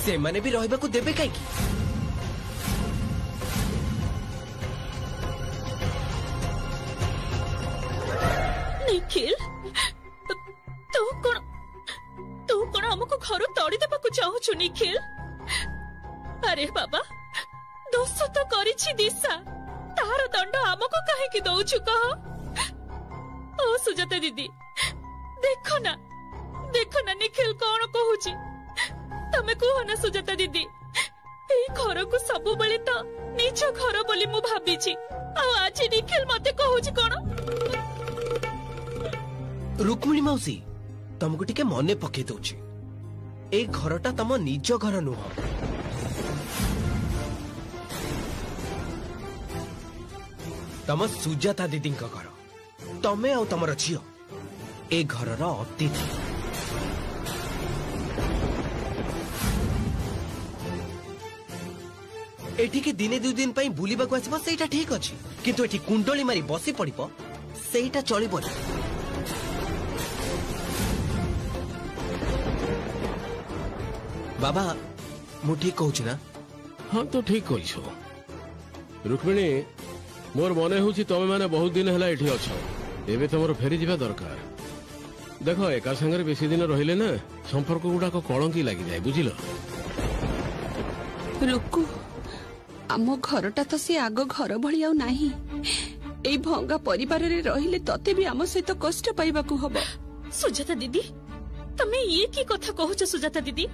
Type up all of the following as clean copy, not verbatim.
से माने भी रहबा को देबे काई निखिल तू कौन हमको घर तड़ी देवा चाहू निखिल? अरे बाबा दोष तो करिछि दिशा, तार दंड हमको कहीं दौचु कह? ओ सुजाता दीदी देखो ना निखिल कौन कहूची? तमे कहो ना सुजाता दीदी, ए घर को सब बेले तो निज घर बोली मु भाबीची, आ आज निखिल मते कहूची कौन? रुक्मिणी मौसी तुमको टिके मने पके दउची, ए घरटा तम निज घर नुह। तम सुजाता दीदी घर, तमे आ तमर झियो ए घरर अतिथि। एठी के दिने दुई दिन पई बुलिबा को आसीबो सेटा ठीक अछि, किंतु एठी कुंडली मारी बसी पड़िबो सेटा चलिबो ना। बाबा मु ठीक कहूची ना? हाँ तो ठीक कहिछो रुक्मिणी, मोर मने होची तमे माने बहुत दिन हला एठी अछ, एबे तमरो फेरी जिबा दरकार। देखो एका संगे बेसी दिन रहिले ना संपर्क गुडा को कलंकी लागि जाय, बुझिलो? रुकु आम घरटा तो से आग घर भली आउ नाही, एई भंगा परिवार रे रहिले तते भी आम सहित कष्ट पाइबा को हबो। सुजाता दीदी तमे ये की कथा कहूछ? सुजाता दीदी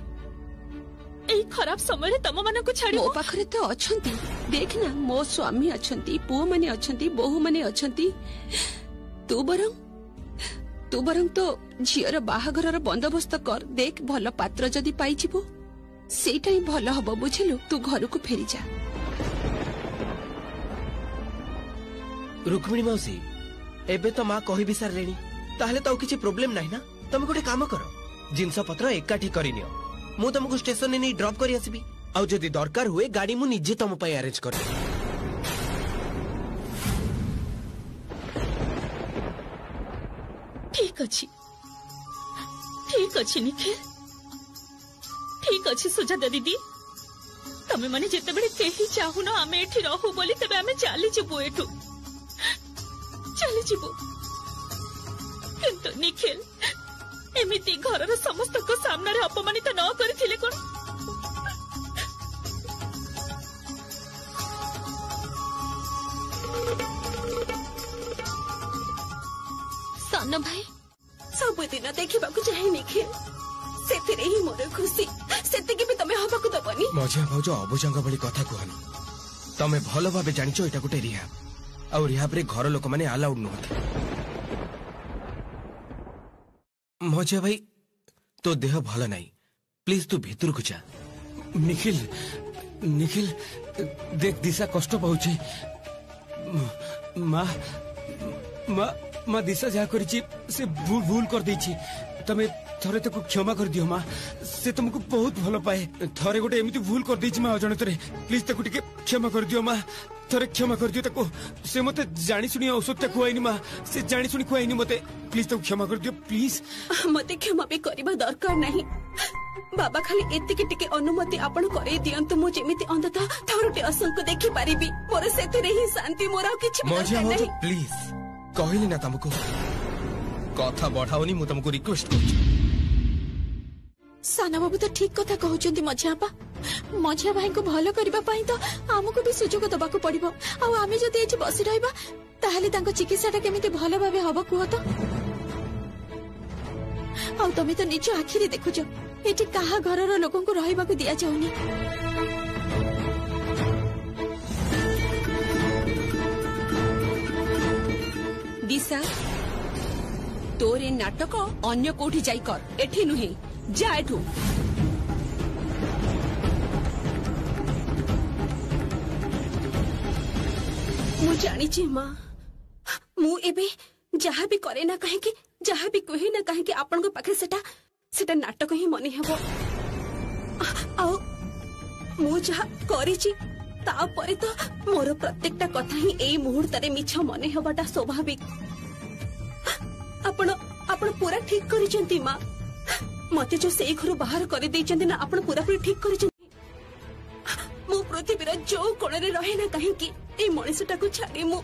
एई खराब समय तम मन को छाड़ी मो पाखरे तो अछंती, देख ना मो स्वामी अछंती, पुओ माने अछंती, बोहू माने अछंती। तू बरं तो झियर बाहाघरर बंदोबस्त कर, देख भल पात्र जदि पाई जिवो सेटा ही भल हबो, बुझिलु? तू घर को फेरी जा। रुक्मिणी मौसी एबे तो मां कहि भी सारलेनी, ताहले तो किछि प्रॉब्लम नाही ना? तमे गोटे काम करो, जिंस पत्र एकाठी करिनियो, मु तुमको स्टेशन ने नहीं ड्रॉप करी आसीबी, आउ जदि दरकार हुए गाड़ी मु निजे तुम पई अरेंज कर। ठीक अछि निखिल, ठीक अछि सुजाता दीदी, तमे माने जेते बेले केही चाहू ना आमे एठी रहू बोली तबे आमे चली जिबो, एठू चली जिबो। किंतु निखिल एमिति घरर समस्त को सामने रे अपमानित न करथिले कोन? सान भाई सब दिन देखा चाहे निखिल, सेतिरे ही मोर खुशी, सेतिके भी तमे हबा को दबनी। मझिया भाउज अबुझांग भली कथा कहनी, तमे भलो भाबे जानिचो एटा गोटे रिहाब, आ रिहाब रे घर लोक माने अलाउड नहथि। मझिया भाई तो देह भल नाही, प्लीज तू भीतर को जा। निखिल देख दिशा कष्ट पाउची, माँ दिशा जहा करिछि से भूल कर देछि, तमे थरे तक क्षमा कर दियो माँ, से तुमको बहुत भल पाए, थरे गोटे एमिति भूल कर देछि माँ अजणतरे, प्लीज ताकू टिके क्षमा कर दियो माँ, थरे क्षमा कर दियो ताकू। से मते जानी सुनी औषध खुआइनी माँ, से जानी सुनी खुआइनी मते, प्लीज ताकू क्षमा कर दियो प्लीज। मते क्षमा भी करबा दरकार नहीं बाबा, खाली एतिके टिके अनुमति आपण करे दियंतु, मु जेमिति अंधता थरुटे असंक देखि पारिबी, मोर सेतिरे ही शांति, मोर आ किछि मझिया भाउज प्लीज कहली ना तुमको कथा बढ़ाओनी, मु तुमको रिक्वेस्ट करछि। साना बाबू तो ठीक कथा कहउचंती मझिया भाई को भलो करबा पई तो हमको भी सुजोग दबाको पड़िबो, आ आमे जदि एठी बसी रहबा ताहाले तांको चिकित्साटा केमिति भलो भाबे हबो कुह तो? आ तमे तो निज आखिरे देखुछ एठी काहा घरर लोकन को रहबा को दिया जाउनी। दिशा तोरे नाटक अन्य कोठी जाई कर, एठी नुहे, जा एठू। मु जानी माँ, मु एबे जहा भी करे ना कहे कि जहा भी कहे ना कहे कि आपन को पाखे सेटा नाटक ही मनी हेबो, आउ मु जहा करिछि तापरे तो मोर प्रत्येकटा कथा ही एई मुहूर्त रे मिछ मने हेबाटा स्वाभाविक। आपण पूरा ठीक करिसेंती माँ, मते जो से घर बाहर कर देइचंदी ना आपण पूरा पूरी ठीक करिचंदी। मु पृथ्वीर जो कोण रे रहे ना कहीं की ए मनीषटा को छाड़ी मु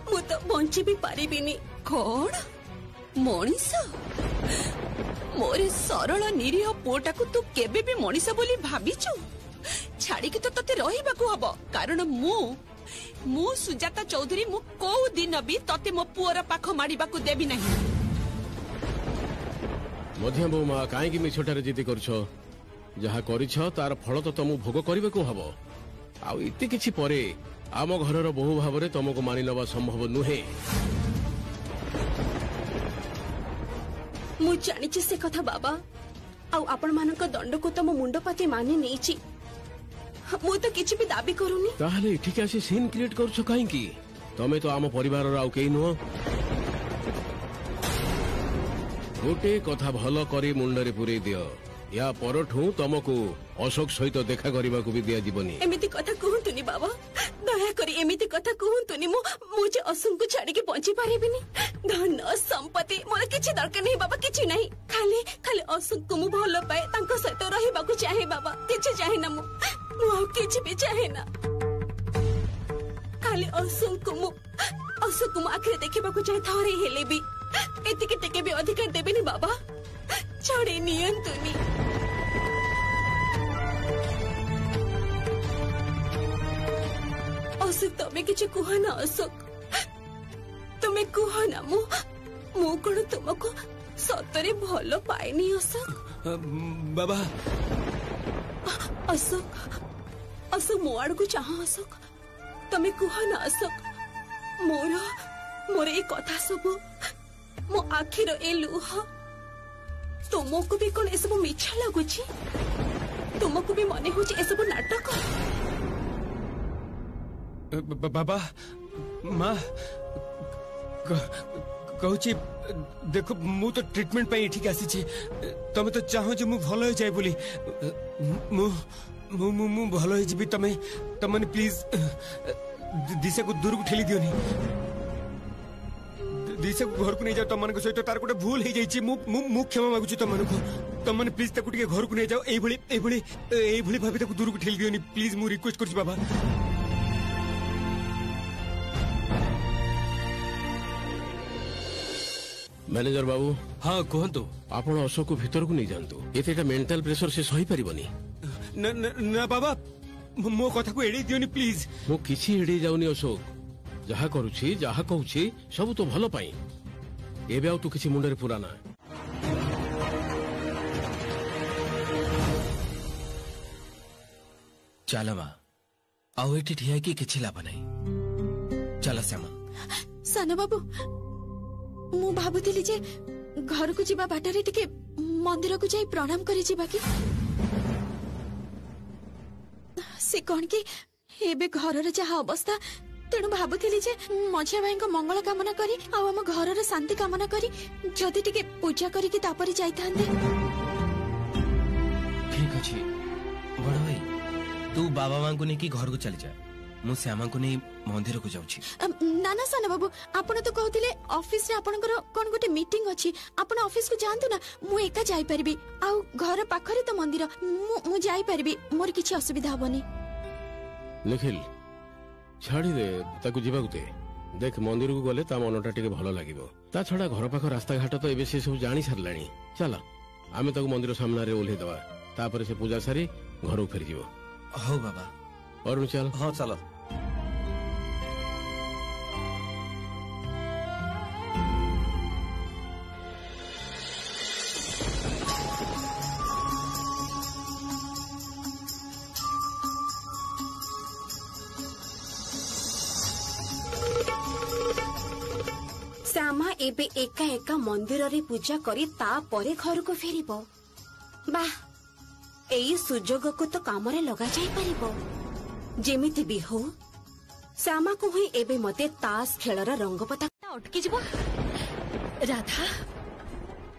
तो बंची भी पारिबिनी। कौन मनीष? मोरे सरल निरीह पुओटा को तू केबे भी मनीष बोली भाबिचु? छाड़ी के तो तते रहिबाकू हबो कारण मु सुजाता चौधरी मु को दिन भी तते मो पुओर पाख माडिबाकू देबी नहीं। मध्य बो मां काहे की मिछटारे जिति करछो? जहा करिछ तार फल तो तुम भोग करबेकू हबो। आउ इति किछि परे आम घरर बहु भावरे तुमको मानि नबा संभव नुहे। मु जानिछि से कथा बाबा। आउ आपण मानक दंड को तो मो मुंड पाते माने नेछि। मु तो किछि भी दाबी करूनी। ताहले ठीक आसी सीन क्रिएट करछो काहे की? तमे तो आम परिवार आउ केही नुह। गोटे कथा भल करी मुंडरे पुरे दियो। या परठू तुमको अशोक सहित देखा करने को भी दिया जीवनी। एमिति कथा कहंतुनी बाबा। दया करी एमिति कथा कहंतुनी। मुझे अशोक को छाड़ी के पहुंची पारिबिनी। धन संपत्ति मोर किछि दरकार नहीं बाबा, किछि नहीं। खाली खाली अशोक को मु भलो पाए तांको सहित रहिबाकू चाहे बाबा। किछि चाहे ना मु किछि भी चाहे ना। खाली अशोक को मु आखिर देखिबाकू चाहे थरे हेले भी। एतिके टिके भी अधिकार देबेनी बाबा। छाड़ी नियंतुनी। अशोक तमे किछि कुह ना। अशोक तुमे कुह ना। मु कोन तुमको सतरे भलो पाइनी अशोक? बाबा अशोक मो आड़ को चाह। अशोक तमे कुह ना। अशोक मोर ए कथा सब मो आखिर ए लुह तुमको भी कौन एसबू मिछा लगुची? तुमको भी मने होची एसबू नाटक? बाबा माँ कहूची देखो मु तो ट्रीटमेंट पे ठीक आसी। तमे तो चाहो जे मु भलो हो जाए बोली। मु भलो हो जीबी। तमने प्लीज दिशा को दूर को ठेली दियोनी। दिशा को घर को नहीं जाओ। तम सहित तार गोटे भूल हो जाइए। मु क्षमा मागुची तमने प्लीज ताकू टिके घर को नहीं जाओ। एभली भाबी ताकू दूर को ठेली दियोनी प्लीज। मु रिक्वेस्ट करछि बाबा। मैनेजर बाबू। हाँ कहतु। आपण अशोक को भीतर को नहीं जानतु। एतेटा मेंटल प्रेशर से सही परिबनी। ना बाबा मो कथा को एड़ी दियोनी प्लीज। मु किछि एड़ी जाउनी अशोक। जहा करूछि जहा कहूछि सब तो भलो पाई। एबे आउ तू किछि मुंडरे पुराना। चल मां आउ एठी ठिया की किछि लाभ नहीं। चल श्यामा। साना बाबू मु भाबुतिली जे घर को जीवा बाटारे टिके मंदिर को जाई प्रणाम करी जीवा की। से कौन की एबे घरर जहा अवस्था तेणु भाबुतिली जे मझिया भाई को मंगल कामना करी आ हम घरर शांति कामना करी जदि टिके पूजा करी की तापरी जाई थांदे। ठीक अछि बड़ भाई तू बाबा मां को ने की घर को चली जा। मु श्यामा को नहीं मंदिर को जाउछि। ना ना साना बाबू आपण तो कहतिले ऑफिस रे आपनकर कोन गोटे मीटिंग अछि। आपण ऑफिस को जानतु ना मु एका जाई परबी। आ घर पाखरे तो मंदिर मु जाई परबी। मोर किछि असुविधा होबनी। निखिल छाड़ी दे ताकू जीवा दे। देख मंदिर को गले ता मनटा टिके भलो लागिबो। ता छडा घर पाख रास्ता घाट तो एबे से सब जानि सरलाणी। चल आमे ताकू मंदिर सामने रे ओल्हे दवा। तापर से पूजा सारी घर फेर जीवो। हो बाबा। और चल। हां चलो। श्यामा एबे एका एका मंदिर रे पूजा करी ता परे घर को फेरिबो। बाह एई सुजोग को तो काम रे लगा जाई परिबो। जेमिति भी हो श्यामा को ही एबे मते तास खेलर रंग पता अटकी जीवो। राधा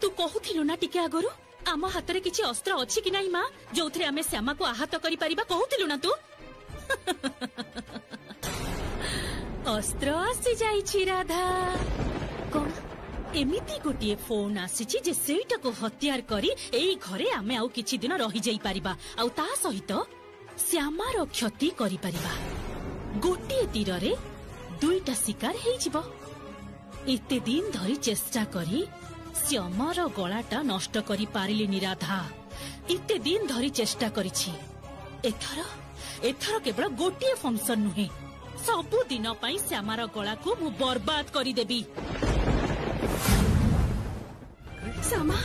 तू कहूथिलु ना टिके आगरु आम हाथ रे किछि अस्त्र अछि कि नाही मां जोथरे आमे श्यामा को आहत करि परिबा कहूथिलु ना तू। अस्त्र आसी जाई छी राधा। कौन एमिति गोटे फोन आसीची जे सेटा को हत्यार करी एई घरे आमे आउ किछि दिन रही जाई परिबा आउ ता सहित श्यामार क्षति करि परिबा। गोटे तीर रे दुईटा शिकार हेई जिवो। एते दिन धरी चेष्टा करी श्यामार गलाटा नष्ट करी पारिली निराधा। एते दिन धरी चेष्टा करिछि। एथर केवल गोटे फंक्शन नुहे, सबु दिन पई श्यामार गला को मु बर्बाद करी देबी। श्यामा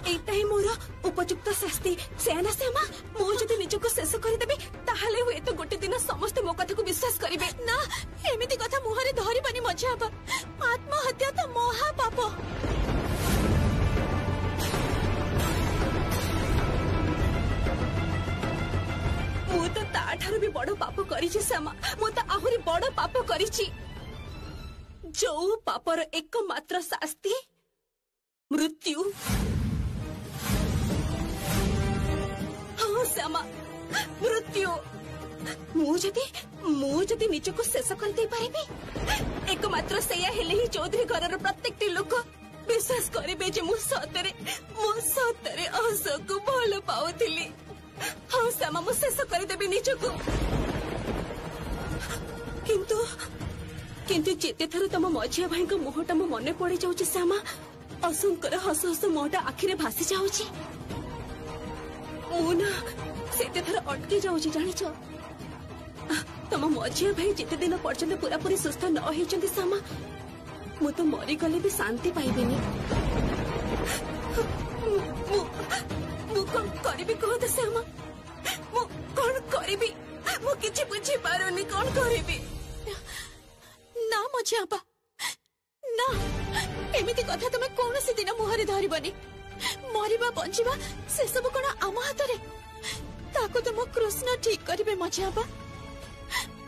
एटा ही मोर उपयुक्त शास्ति। सेना श्यामा मु जदि निजको शेष करदेबी ताहाले हुए तो गोटे दिन समस्त मो कथा को विश्वास करिवे ना। एमिति कथा मुहरे धरिबानी मजा बा। आत्महत्या तो महा पाप। मु तो ताठारु भी बड़ पाप करिछि श्यामा। मु तो आहुरी बड़ पाप करिछि। जो पापर एकमात्र शास्ति मृत्यु। हाँ श्यामा मृत्यु। मु जदि निजको शेष करदे पारिबी एकमात्र सेया हेले ही चौधरी घरर प्रत्येक लोक विश्वास करिबे जे मु सतरे अशोक को भल पाउथिली। हाँ श्यामा मु शेष करदेबी निजको। किंतु जेते थर तम मझिया भाई को मुहटा मो मने पड़ी जाउची श्यामा। अशोकर हस हस मोटा आखिरे भासी जाउची। मुना सेते थर अटकी जाउची जानिछ। तम मझिया भाई जेते दिन पर्यंत पूरा पूरी सुस्थ न होइचंती श्यामा मु तो मरी गले भी शांति पाइबेनी। मु कोन करिबी कहत श्यामा। मु कोन करिबी मु किछि बुझी पारोनी कोन करिबी। ना मझिया बा ना एमिति कथा तमे कोनोसी दिन मुहरे धरिबनी। मरिबा बंचिबा से सब कोन आम हातरे। ताको तो मो कृष्ण ठीक करिबे मझिया बा।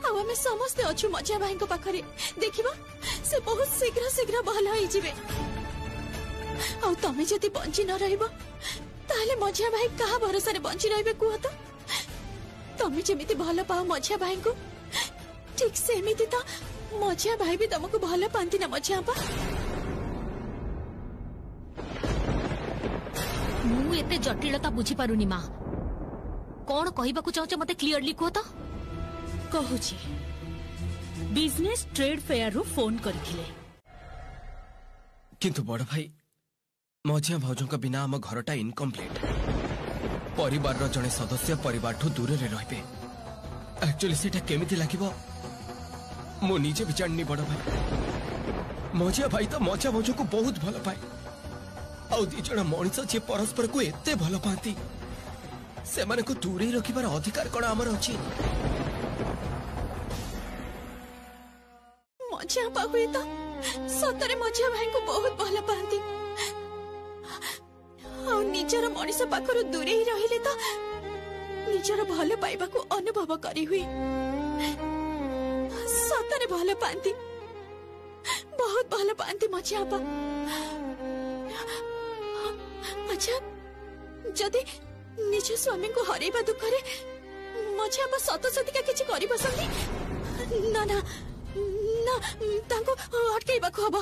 आउ आमे समस्त अछु मझिया भाई को पाखरे। देखिबा से बहुत शीघ्र भल होई जिवे। आउ तमे जति बंची न रहइबो ताले मझिया भाई कहा भरोसा रे बंची रहइबे कुह तो। तमे जेमिति भल पाओ मझिया भाई को ठीक सेमिति तो मझिया भाई भी तुमको भल पांती ना मझिया बा। मु एते जटिलता बुझी पारुनी मां। कोन कहिबाकू चाहछ मते क्लियरली कह तो। कहूची बिजनेस ट्रेड फेयर रो फोन करथिले। किंतु बड़ भाई मझिया भाउजों का बिना आम घरटा इनकम्प्लीट। परिवार रो जने सदस्य परिवार ठू दूर रे रहबे। एक्चुअली सेटा केमिति लागिबो मो निजे भी जाननी। बड़ भाई मझिया भाई तो मझिया भाउजो को बहुत भल पाए। आउ दी जण मଣିଷ जे परस्पर को एते भल पाती से माने को दूरे रखिबार अधिकार कोन हमर अछि। मझिया बा हुए तो सतरे मझिया भाई को बहुत भल पाती। आ निजर मଣିଷ पाखरो दूरे ही रहिले तो निजर भल पाइबा को अनुभव करी हुई। सतरे भल पाती बहुत भल पाती मझिया बा। अच्छा जदि निज स्वामी को हरैबा दुखरे मझिया बा सत सतिका किछि करि बसंती ना ना ना तांको अटकेबा को हबो।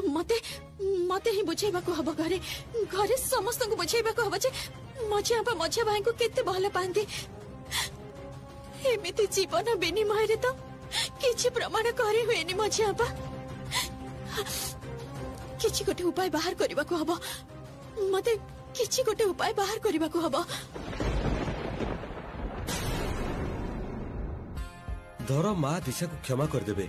मते ही बुझेबा को हबो। घरे समस्त को बुझेबा को हबो जे मझिया भाई को केते भल पांती। एमिति जीवन विनिमय रे तो किछि प्रमाण करि हुएनी मझिया बा। किछि गोटे उपाय बाहर करबा को हबो। मते किछि गोटे उपाय बाहर करबा को हबो। धर माँ दिशा को क्षमा कर देबे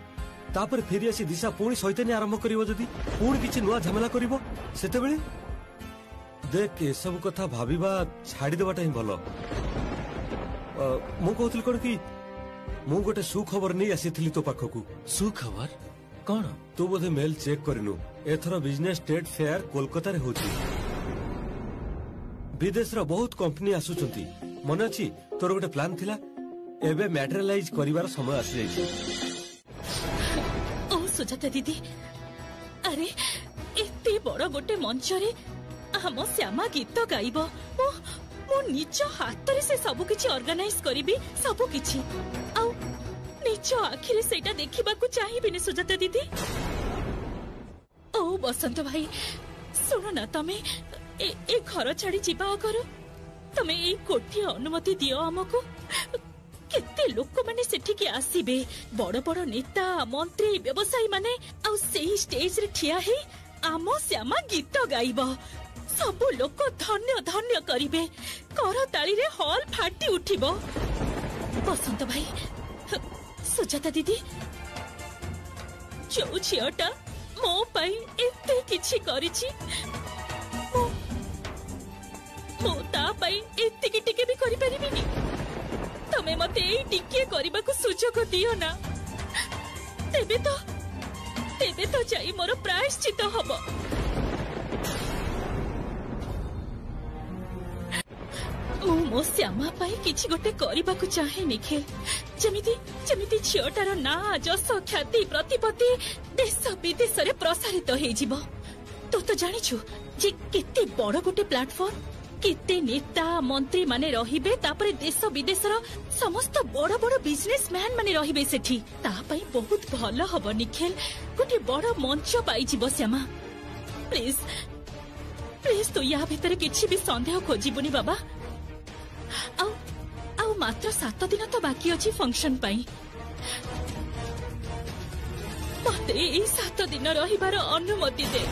तापर फेरी आसी दिशा पुणी सैतानी आरंभ करिवो। जदी पुणी किछि नुआ झमेला करिवो सेते बेले देख ए सब कथा भाबिबा छाडी देबाटा ही भलो। मु कहतल कोन कि मु गोटे सुखबर नै आसीथिली तो पाखकू। सुखबर कोन? तू बोधे मेल चेक करिनु। एथरो बिजनेस ट्रेड फेयर कोलकाता रे होची। विदेश रो बहुत कंपनी आसुचंती। मन अछि तोर गोटे प्लान थिला एबे मैटेरियलाइज करिवार समय आसी जाइछी। ओ सुजाता दीदी अरे एते बड़ गोटे मंच रे हम श्यामा गीत गाइबो। मो निज हाथ रे से सब किछि ऑर्गेनाइज करिबी। सब किछि आउ निज आखिरे सेटा देखिबा को चाहिबिनी सुजाता दीदी। बसंत भाई सुनो ना तमे ए घर छाड़ी जीवा अगर तमे ए कोठी अनुमति दियो हमको केते लोक माने सेठी के आसीबे बड़ बड़ नेता मंत्री व्यवसायी माने आ सेही स्टेज रे ठिया ही आमो श्यामा गीत गाइबो सबु लोक धन्य धन्य करिवे कर ताली रे हॉल फाटी उठिबो बसंत भाई सुजाता दीदी जो झियोटा मो पाई एते किछि करिछि मो ता पाई एतिके टिके भी करि परिबिनी तमे मते एई टिके करबाकू सुजोग दियो ना तेबे तो जाई मोर प्रायश्चित हबो मो श्यामा पाई किछि गोटे करबाकू चाहे निखिल जमिति झियोटार ना जस ख्याति प्रतिपत्ति देश विदेश रे प्रसारित हेई जिवो तो जानिछु जे केते बड़ गोटे प्लेटफॉर्म केते नेता मंत्री माने रहिबे तापरे देश विदेशर समस्त बड़ बड़ बिजनेसमैन माने रहिबे सेठी ता पई बहुत भलो हबो निखिल गोटे बड़ मंच पाई जिवो श्यामा प्लीज तो या भीतर किछि भी संदेह खोजिबुनी बाबा आउ मात्र 7 दिन तो बाकी अछि फंक्शन पाई मते ए 7 दिन रहिबार अनुमति दे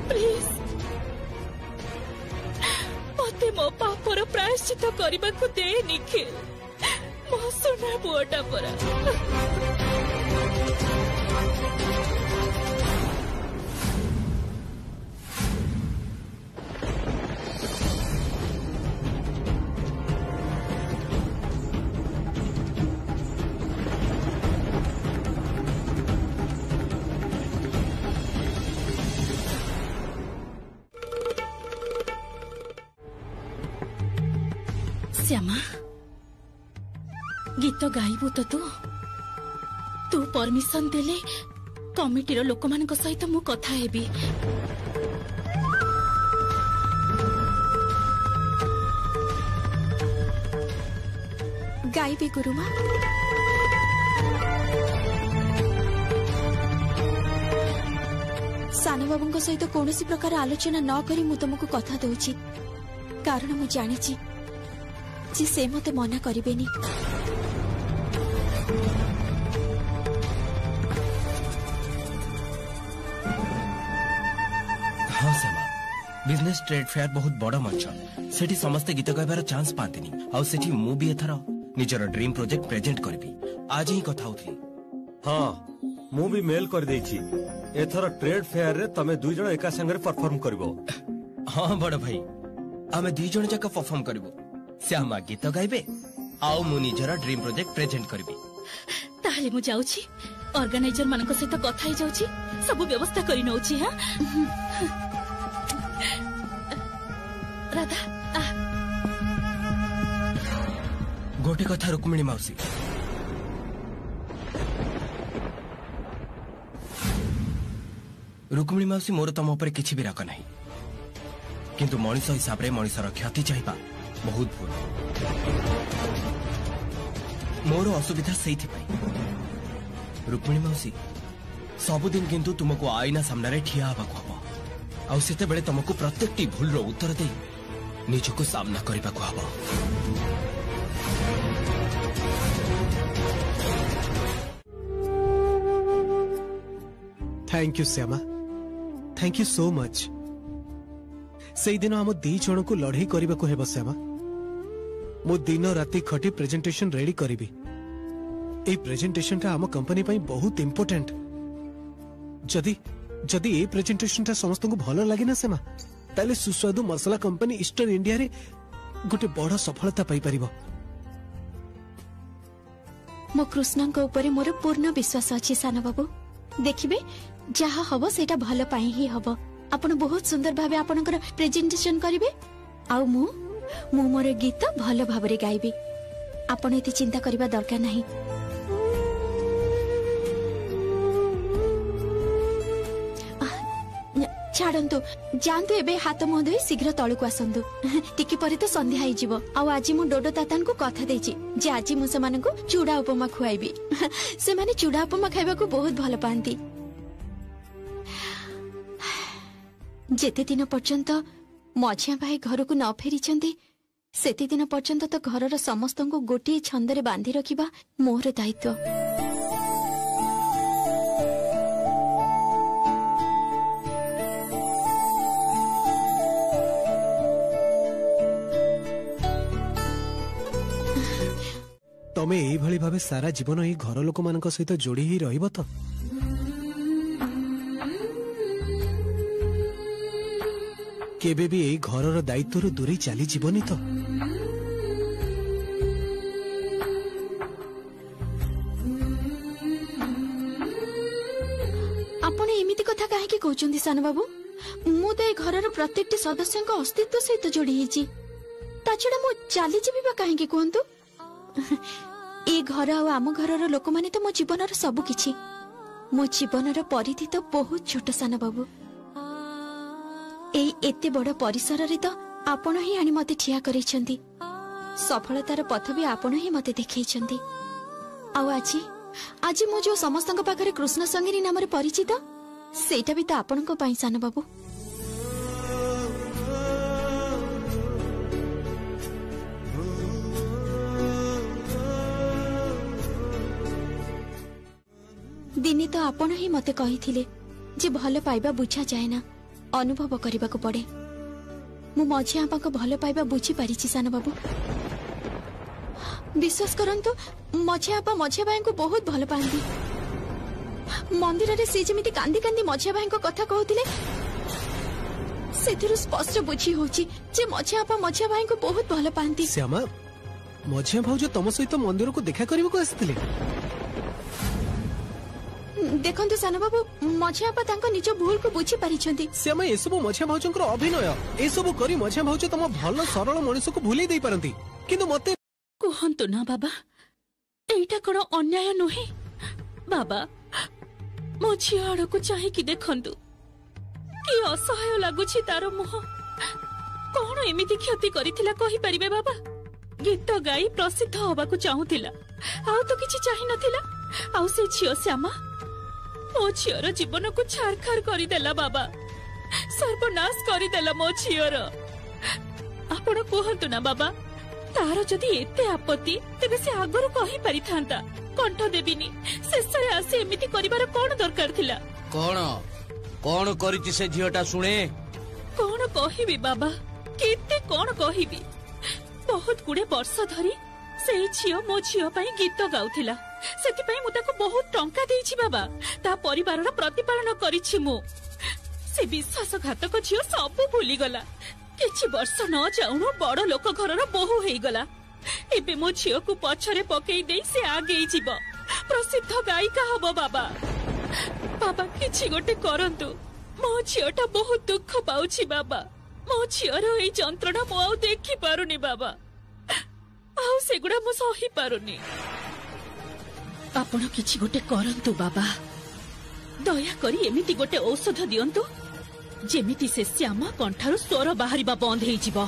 प्लीज मते मो पापर प्रायश्चित करबाकू दे निखिल मो सोना बुआटा परा श्यामा गीत गाइबू तो तू परमिशन देले कमिटीर लोक मान सहित मु कथा हेबी गाइबी गुरुमा सानो बाबू सहित कौन प्रकार आलोचना न करी मु तुमको कथा दूची कारण मु जानी जी से मते मना करिबेनी हाँ श्यामा बिजनेस ट्रेड फेयर बहुत बड़ मंच सेठी समस्त गीत गाइबार चांस पातेनी आ सेठी मु भी एथर निजर ड्रीम प्रोजेक्ट प्रेजेंट करबी आज ही कथा होथली हाँ मु भी मेल कर देछि एथर ट्रेड फेयर रे तमे दुई जण एका संगे परफॉर्म करबो हाँ बड़ भाई आमे दुई जण जाका परफॉर्म करबो श्यामा गीत गाइबे आउ मु निजर ड्रीम प्रोजेक्ट प्रेजेंट करबी ताहले मु जाउची ऑर्गेनाइजर मानक सहित कथा ही जाउची सब व्यवस्था करि नउची हां राधा गोटे कथा रुक्मिणी माउसी रुक्मिणी माउसी मोर तम ऊपर किछि भी राग नाही किंतु मनीष हिसाब रे मनीषर क्षति चाहिबा बहुत भूल मोर असुविधा से रुक्मिणी मौसी सबुदिन किंतु तुमको आईना सामने रे ठिया हवा को हबो आ सेते बेले तुमको प्रत्येकटी भूल रो उत्तर दे निजको सामना करबा को हबो thank you Shyama thank you so much से दिन हम दी जन को लड़ाई करने को हेबो श्यामा मो दिन राति खटी प्रेजेंटेशन रेडी करी ए प्रेजेंटेशन टा हम कंपनी पाई बहुत इंपोर्टेंट जदी जदी ए प्रेजेंटेशन टा समस्त को भलो लागे ना सेमा ताले सुस्वादु मसला कंपनी ईस्टर्न इंडिया रे गोटे बड़ सफलता पाई परिबो मो कृष्ण को ऊपर मोर पूर्ण विश्वास अछि साना बाबू देखिबे जहा हबो सेटा भलो पाई ही हबो आपण बहुत सुंदर भाबे आपनकर प्रेजेंटेशन करिवे आउ मु मोर गीत भलो भाबरे गाइबी आपण एति चिंता करबा दरकार नाही छाड़ंतु जानतु एबे हाथ मुह धोई शीघ्र तळु को आसंतु टिके परे तो संध्या होई जिवो आ आज मु डोडो तातान को कथा देछि जे आज मु से माने को चूड़ा उपमा खुआइबी से माने चूड़ा उपमा खाइबा को बहुत भलो पांती जेते दिन पर्यंत मझिया भाई घर को न फेरी सेते दिन पर्यंत तो घरर समस्त को गोटे छंदरे बांधि रखिबा मोर दायित्व। तमे एई भली भावे सारा जीवन एई घर लोक मानक सहित जोड़ी ही रहिबो तो? केबे भी एई घरर दायित्वरु दूरी चली जीवनी तो? आपण एमिति कथा काहे की कहउचंदी सान बाबू? मु तो ए घरर प्रत्येकटी सदस्यक अस्तित्व सहित जोड़ी हिची ता छडा मु चली जीबी बा काहे की कहंतु? ए घर आम घर लोक माने तो मो जीवनर सब किछि। मो जीवनर परिधि तो बहुत छोट सान बाबू। एते बड़ परिसर रे तो आपण ही आनी मते ठिया करिसेंती। सफलतार पथ भी आपण ही मते देखैछंती। आउ आज मो जो समस्तक पाखरे कृष्ण संगिनी नाम रे परिचित सेटा भी तो आपण को पई सान बाबू। दिने तो आपण ही मते कहिथिले जे भल पाइबा बुझा जाए ना अनुभव करने को पड़े। मु मझिया आपा को भल पाइबा बुझी पारिछि सान बाबू। विश्वास करंतु मझिया आपा मझिया भाई को बहुत भल पांती। मंदिर रे से जेमिति कांदी कांदी मझिया भाई को कथा कहउतिले सेथिरु स्पष्ट बुझी होची जे मझिया आपा मझिया भाई को बहुत भल पांती। श्यामा मझिया भाउज तम सहित मंदिर को देखा करबो को आस्थिले? देखंतु सान बाबू मझिया आपा तांको निज भूल को बुझी पारिछंती। श्यामा ए सब मझिया भाउजंकर अभिनय ए सब करी मझिया भाउज तम भल सरल मनुष्य को भूली देई पारंती किंतु मते कहंतु ना बाबा एटा कोन अन्याय नोहे। बाबा मो झिया आड़ को चाहे कि देखंतु कि असहाय लागुछि तार मुह। कोन एमिति क्षति करिथिला कहि परिबे बाबा? गीत गाई प्रसिद्ध होबा को चाहुथिला आउ तो किछि चाहि नथिला। आउ से झियो श्यामा मो झियर जीवन को छारखार करिदेला बाबा। सर्वनाश करिदेला मो झियर। आपण कहंतु ना बाबा तार जदि एते आपत्ति तेबे से आगरु कहि पारि थांता कंठ देबिनी शेषरे आसी एमिति करिवार कोन दरकार थिला? कोन करिछि से झियोटा सुने? कोन कहिबी बाबा केते कोन कहिबी। बहुत गुडे वर्ष धरी सेई झियो मो झियो पई गीत गाउथिला सेति पई मु ताको बहुत टंका देइछि बाबा। ता परिवारर प्रतिपालन करिछि मु। से विश्वासघातक झियो सब भूली गला। किछि वर्ष न जाउनो बड़ लोक घरर बहु हेई गला। एबे मो झियो को पछरे पकेई देई से आगे जीव प्रसिद्ध गायिका हबो बाबा। बाबा किछि गोटे करंतु मो झियोटा बहुत दुख पाउछि बाबा। मो झियर एई जंत्रणा मु आउ देखि पारुनी बाबा। आउ सेगुडा मु सही पारुनी। आपण किछि गोटे करंतु बाबा। दया करी एमिति गोटे औषध दियंतु जेमिति से श्यामा कंठारु स्वर बाहरिबा बंद हेई जिवो।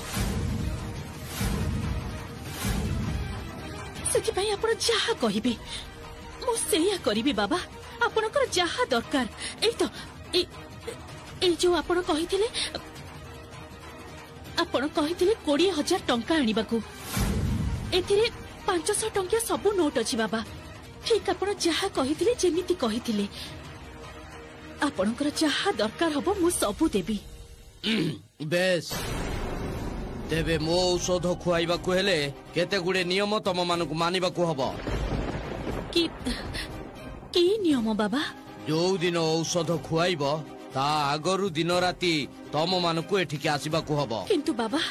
सेति पई आपण जहा कहिबे मु सेया करिबी बाबा। आपणकर जहा दरकार एई तो ए जो आपण कहिथिले 20,000 टंका आनिबाकू। एथिरे 500 टंका सब नोट अछि बाबा। ठीक आपण जहा कहिथिले जेमिति कहिथिले आपणकर जहा दरकार हबो मु सबु देबी। बेस तेबे मो औषध खुआइबाकू हेले केते गुडे नियम तम मानकू मानिबाकू हबो। की नियम बाबा? जो दिन औषध खुआइबो ता आगरु दिन राती तम मानकू एठिके आसीबाकू हबो। किंतु बाबा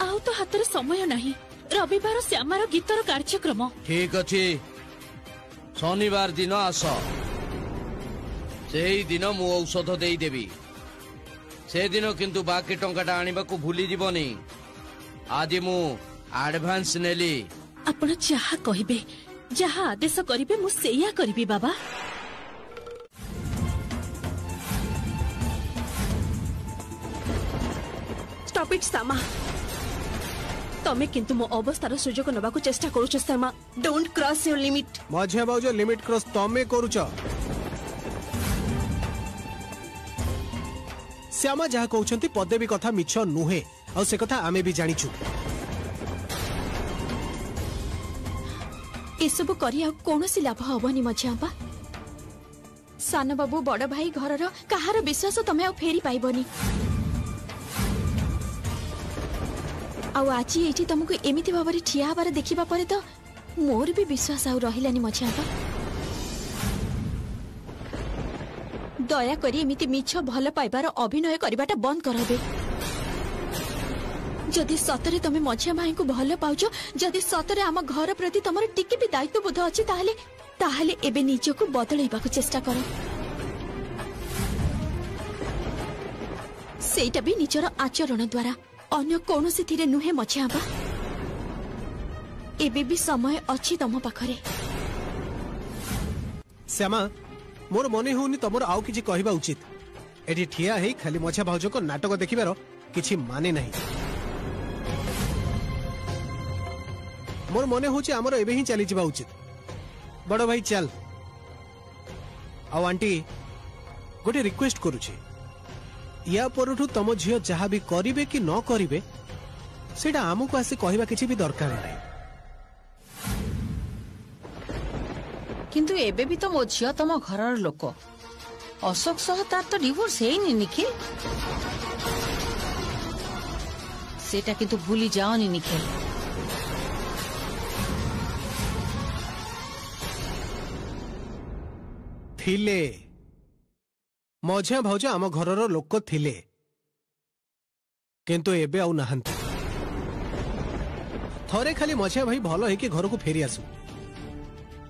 आउ तो हातरे समय नाही। रविवार श्यामार गीतर कार्यक्रम। ठीक अछि शनिवार दिन आस। सेही दिन मु औषध देई देबी। से दिन किंतु बाकी टंकाटा आनिबाकू भूली जीवनी। आज मु एडवांस नेली। आपण जहा कहिबे जहा आदेश करिबे मु सेया करिबी बाबा। स्टॉप इट सामा। तमे किंतु मो अवस्थार सुजोग नबाकू चेष्टा करूछ सामा। Don't cross your limit. मझिया भाउज लिमिट क्रॉस तमे करूछ। श्यामा जहाँ कहते पदे भी कथा मिछ नुहे आ से कथा आमे भी जानिछु। एसबु करी आ कौनसी लाभ हबनी मझियापा। सान बाबू बड़ भाई घरर कहार विश्वास तमे आ फेरी पाइबनी। आज ये तुमको एमती भाव में ठिया हबार देखा पर तो मोर भी विश्वास आउ रहिलानी मझियापा। दया करी एमिति मिछ भल पाइबार अभिनय करवाटा बंद करबे। जदि सतरे तमे मझिया भाई को भल पाउछ, जदि सतरे आम घर प्रति तमर टिके भी दायित्व बोध अछि, ताहले एबे निजको बदलैबा को चेष्टा कर। सेटा भी निजर आचरण द्वारा, अन्य कौनसी थिरे नुहे मझियाबा। एबे भी समय अछि तम पाखरे। श्यामा मोर मने होनी तमर आउ किछि कहबा उचित। एठी ठिया हेई खाली मझिया भाउज को नाटक देखिबार किछि माने नाही। मोर मने होछि हमर एबे ही चली जिबा उचित। बड़ भाई चल। आ आंटी गोटे रिक्वेस्ट करूछि, या परठू तम झियो जहा भी करिवे कि न करिवे सेटा हमको आसे कहबा किछि भी दरकार नाही। किंतु एबे भी तो मो झियो तम घरर लोक। अशोक सह तार तो डिवोर्स हेइनी निखिल। सेटा किंतु भूली जाओनी निखिल। थिले मझिया भाउज आम घरर लोक थिले, किंतु एबे आउ नाहंती। थरे खाली मझिया भाई भल होइके घर को फेरी आसु,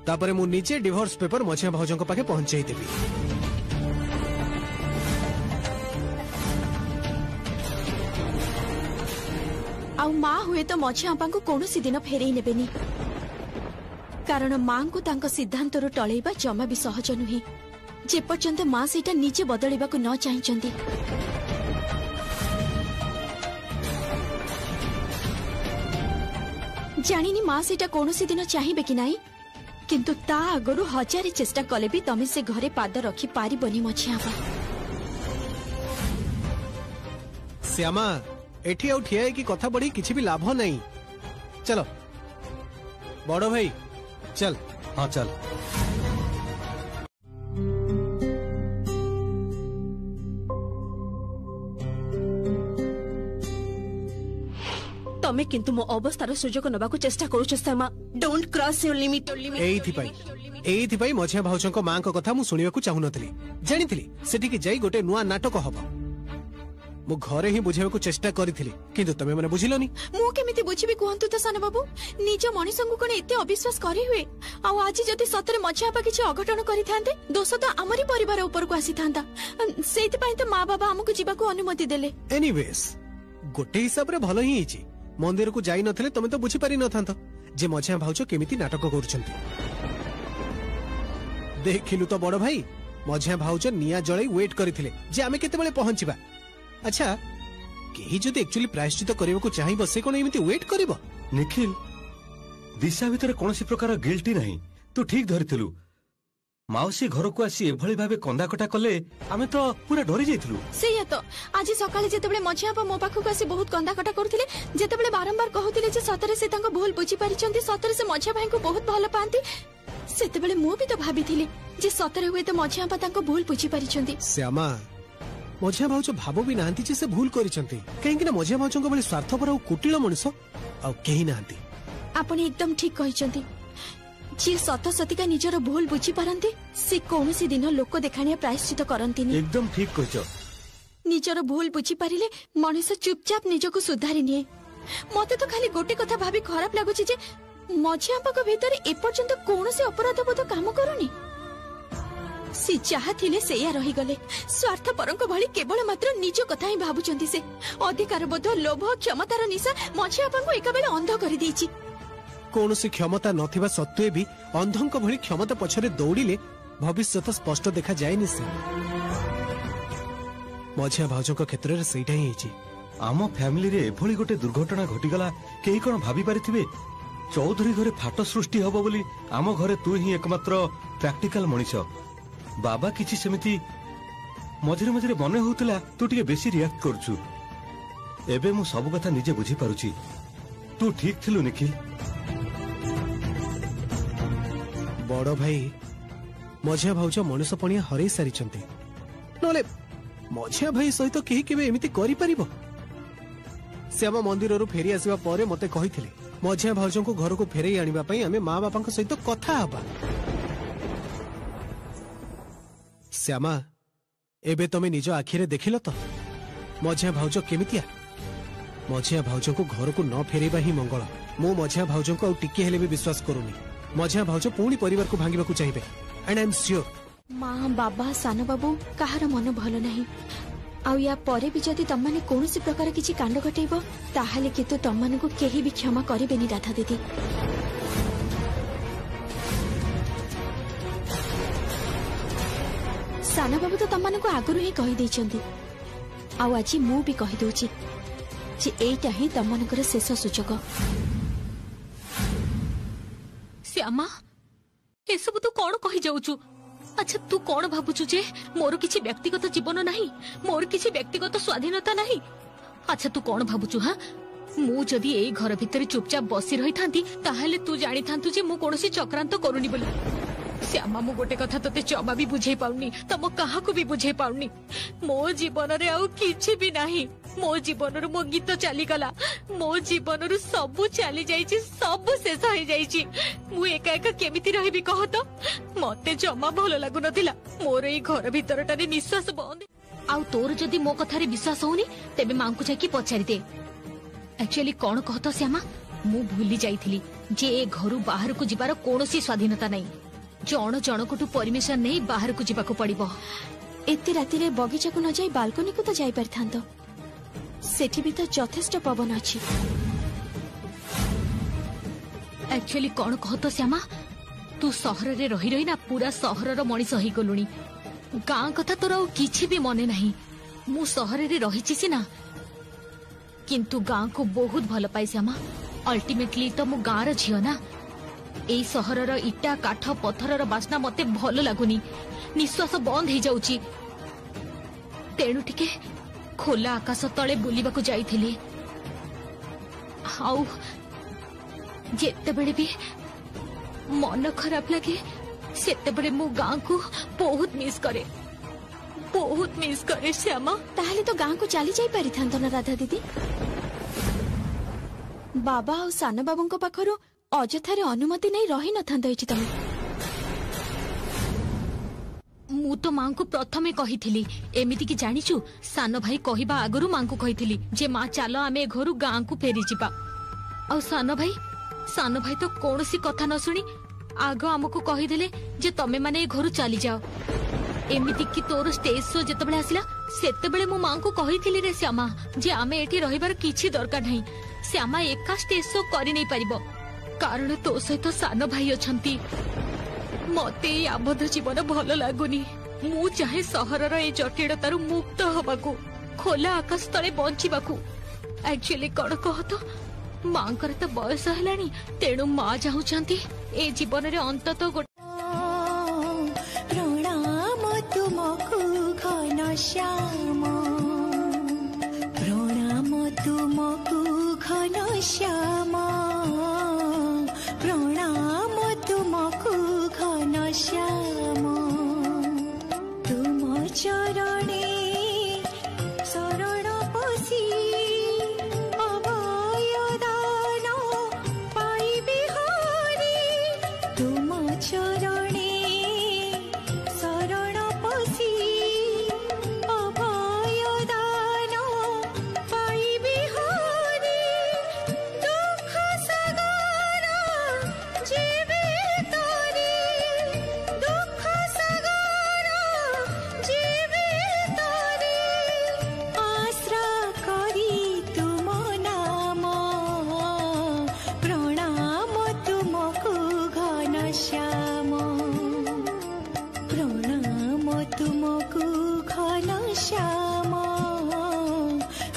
तापरे मु निजे डिवोर्स पेपर मझिया भाउजंक पाखे पहुंचाई देबी। आउ माँ हुए तो मझिया आपा को कौनसी दिन फेरई नेबेनी, कारण माँ को तांको सिद्धांतर टळेबा जमा भी सहज नुहे जे पर्यंत माँ सेटा निजे बदलैबा को न चाहिचंती। जानिनी माँ सेटा कौनसी दिन चाहिबे कि नाही, किंतु ता आगरु हजारे चेष्टा कले भी तमे से घरे पाद रखी पारिबनी मझियाबा। श्यामा एठी आउ ठिया की कथा बड़ी किछि भी लाभ नहीं। चलो बड़ भाई चल। हाँ चल। तमे किंतु मो अवस्थार सुजोग नबा को चेष्टा करूछ श्यामा। Don't cross your limit. एइथि पई मझिया भाउजंक मां को कथा मु सुनिबा को चाहु नथली। जानिथिली सेठी की जाई गोटे नुआ नाटक हबो। मु घरे ही बुझेबा को चेष्टा करिथिली, किंतु तमे माने बुझिलोनी। मु केमिति बुझिबी कोहंतु तो सान बाबू। निज मनिसंगु कोन एते अविश्वास करी हुए। आ आज जति सतरे मझियापा किछि अघटन करि थांते दोष तो हमरी परिवार ऊपर को आसी थांता। सेति पई तो मां बाबा हमकु जीवा को अनुमति देले। एनीवेज गोटे हिसाब रे भलो ही हिची। मंदिर को जाई नथले तमे तो बुझी पारि नथांत जे मझिया भाउज केमिति नाटक करूछंती। देखिलु तो बड़ भाई मझिया भाउज निया जळै वेट करिथिले जे आमे केते बेले पहुंचीबा। अच्छा केही जदि एक्चुअली प्रायश्चित करिवो को चाहिबो से कोन एमिति वेट करिवो। निखिल दिशा भीतर कोनसी प्रकार गिल्टी नहीं। तू ठीक धरिथिलु। माउसी घर को आसी एभଳି भाबे कंदाकटा कले आमे तो पूरा डरी जाइथिलु। सेया तो आज सकाळे जेतेबेले मझियापा मो पाखु को आसी बहुत कंदाकटा करथिले, जेतेबेले बारंबार कहथिले जे सतरे से तांको भूल बुझी परिचंती, सतरे से मझिया भाई को बहुत भल पांती, सेतेबेले मु भी तो भाबिथिली जे सतरे हुए तो मझियापा तांको भूल बुझी परिचंती। श्यामा मझिया भाउज भाबो भी नांती जे से भूल करिचंती, काहेकि ना मझिया भाउजंक भली स्वार्थपर आ कुटिल मनुष्य आ केही नांती। आपण एकदम ठीक कहिचंती। जे सत सतिका निजर भूल बुझी पारंती से कौनसी दिन लोक देखाणिया प्रायश्चित करंतीनी। एकदम ठीक कहिचो। निजर भूल बुझी पारिले मनुष्य चुपचाप निजको सुधारी निए। मते तो खाली गोटे कथा भाबी खराब लागुची जे मझियापा भीतर एपर्यंत कौनसी अपराध बोध काम करूनी। सी चाहा थिले सेया रही गले। स्वार्थपरंक भली केवल मात्र निज कथा ही भाबुचंती से। अधिकार बोध लोभ क्षमतार निशा मझियापा को एका बेले अंध करि देछि। कौनसी क्षमता नथिबा सत्वे भी अंधंक भली क्षमता पछरे दौड़िले भविष्यत स्पष्ट देखा जाएनि। से मझिया भाउजंक क्षेत्र रे सेटा ही हिची। आम फैमिली रे एभଳି गोटे दुर्घटना घटिगला केही कोन भाबी पारिथिबे। चौधरी घरे फाट सृष्टि हबो बोली आम घरे तू ही एकमात्र प्रैक्टिकल मनीष। बाबा किछि सेमिति मझे मझे मन होता तू टे बेसी रिएक्ट करुचु एबे मु सब कथा निजे बुझी पारुची तू ठीक थिलु निखिल बड़ भाई मझिया भाउज मनुष्य पणिया हरई सारी नले मझिया भाई सहित केही केबे एमिति करि परिबो श्याम मंदिर फेरी आसवा परे मते कहिथिले मझिया भाउज को घर को फेरई आनिबा पई आमे माँ बापा सहित कथा हबा श्यामा एबे तमे निज आखिरे देखिल तो मझिया भाउज केमितिया मझिया भाउज को घर को न फेरैबा ही मंगल मु मझिया भाउज को टिके हेले भी विश्वास करूनी मझिया भाउज पुणी परिवार को भांगिबा को चाहिए एंड आई एम श्योर माँ बाबा सान बाबू कहार मन भल नहीं आउ या परे भी जदि तम माने कोनोसी प्रकार किछि कांड घटेइबो ताहाले कितु तम मानकु केही भी क्षमा करिबेनी राधा दीदी सान बाबू तो तम मानकु आगुरु ही कहि दैछंती आउ आजि मु भी कहि दोछि जे एटा ही तम मानकर शेष सूचक श्यामा ए सब तू कौन कहि जाउछु अच्छा तू कौन भाबुछु जे मोर किछि व्यक्तिगत जीवन नहीं मोर किछि व्यक्तिगत स्वाधीनता नहीं अच्छा तू कौन भाबुछु हां मु जदी एई घर भितर चुपचाप बसी रही थांती ताहाले तू जानि थांतु जे मु कोनोसी चक्रांत करूनी बोली श्यामा मु गोटे कथा तते जमा भी बुझे पाउनी तम काहा को भी बुझे पाउनी मो जीवन रे आउ किछि भी नाही मो जीवन रो मो गीत चली गला मो जीवन रो सब चली जाईची सब शेष होई जाईची मु एका एका केमिति रहिबी कह तो मते जमा भलो लागु नथिला मोर एई घर भितरटारे निश्वास बंद आउ तोर जदी मो कथा रे विश्वास होनी तेबे मां को जाकी पछारी दे एक्चुअली कोन कहतो श्यामा मु भूली जाईथिली जे ए घरु बाहर को जिबार कोनोसी स्वाधीनता नहीं जण जणकटू परमिशन नहीं बाहर को जीवाको पड़िबो एते राति रे बगीचा को न जाई बालकनी को तो जाई परथांतो सेठी भी तो यथेष्ट पवन अछि एक्चुअली कोन कहतो श्यामा तू सहर रे रही रही ना पूरा सहर रो मणि सही गलुनी गां कथा तोर किछि भी मने नहीं मु सहर रे रहिछि सिना किंतु गां को बहुत भल पाई श्यामा अल्टीमेटली तो मु गां रो झियो ना एई सहर रो इटा काठ पत्थर रो बासना मते भल लागुनी निश्वास बंद हो जाउची तेणु टिके खोला आकाश तले बुलिबा को जाईथिली आउ जेते बेले भी मन खराब लगे सेते बेले मु गां को बहुत मिस करे श्यामा ताहले तो गां को चली जाई पारि थांतो ना राधा दीदी बाबा और सान बाबू को पाखरो अजथारे अनुमति नहीं रही न थांतो एची तमे मु तो मां को प्रथमे कहिथिली एमिति कि जानिचु सान भाई कहिबा आगरु मां को कहिथिली जे मां चालो आमे घरु गां को फेरी जिबा और सान भाई तो कोनोसी कथा न सुनी आग हमको कहि देले जे तमे माने घरु चली जाओ एमिति कि तोर स्टेज शो जते बेले आसिला सेते बेले मु मां को कहिथिली रे श्यामा जे आमे एठी रहिबार किछि दरकार नहीं श्यामा एका स्टेज शो करि नै परिबो कारण तो सहित सान भाई अछंती मते आबद्ध जीवन भल लागुनी मु चाहे सहरर ए जटिलतारु मुक्त हबाकू खोला आकाश तले बंचिबाकू एक्चुअली कौन कह तो मांकर तो बयस हेलानी तेणु माँ चाहूछंती ए जीवन रे अंतत प्रणाम तुमको घन श्याम प्रणाम तुमको घन श्याम प्रणाम तुमको घन श्याम तुम चरणे शरण पसी अभयदान पाइबे हरि तुम चरणे शरण पसी अभयदान पाइबे हरि दुख सागर जीवे तरी दुख सागर जीवे तरी आश्रा करी तुम नाम प्रणाम तुमको घन श्याम प्रणाम तुमको घन श्याम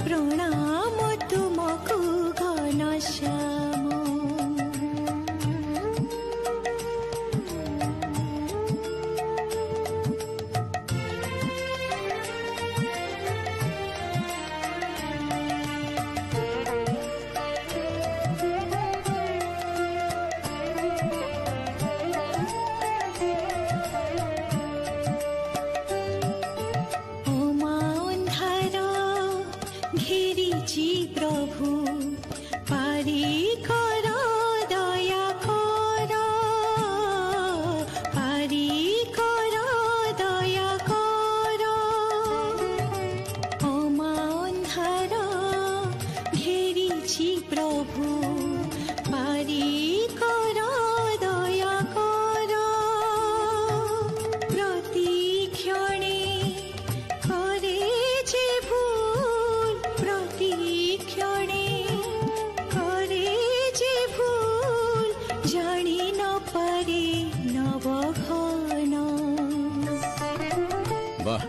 प्रणाम तुमको घन श्याम प्रभु पारी कर दया कर पारी कर दया कर अमान्धार घेरिछि प्रभु पारी कर दया कर प्रतिक्षणे करे जे भूल प्रतिक्षणे करे जे भूल जानी न पारे नवघन वाह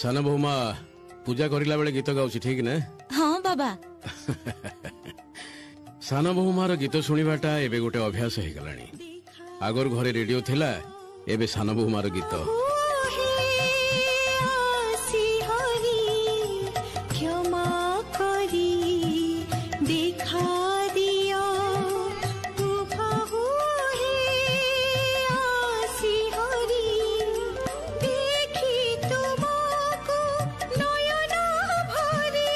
साना बहुमा पूजा करिला बेले गीत गाउछि ठीक ना हाँ बाबा साना बहुमार गीत शुणवाटा एबे गोटे अभ्यास हो गलानी आगर घरे रेडियो थिला एबे साना बहुमार गीत आसी हरि क्षमा करी देखा दियो उभाहु हे आसी हरि देखी तुमको नयन भरी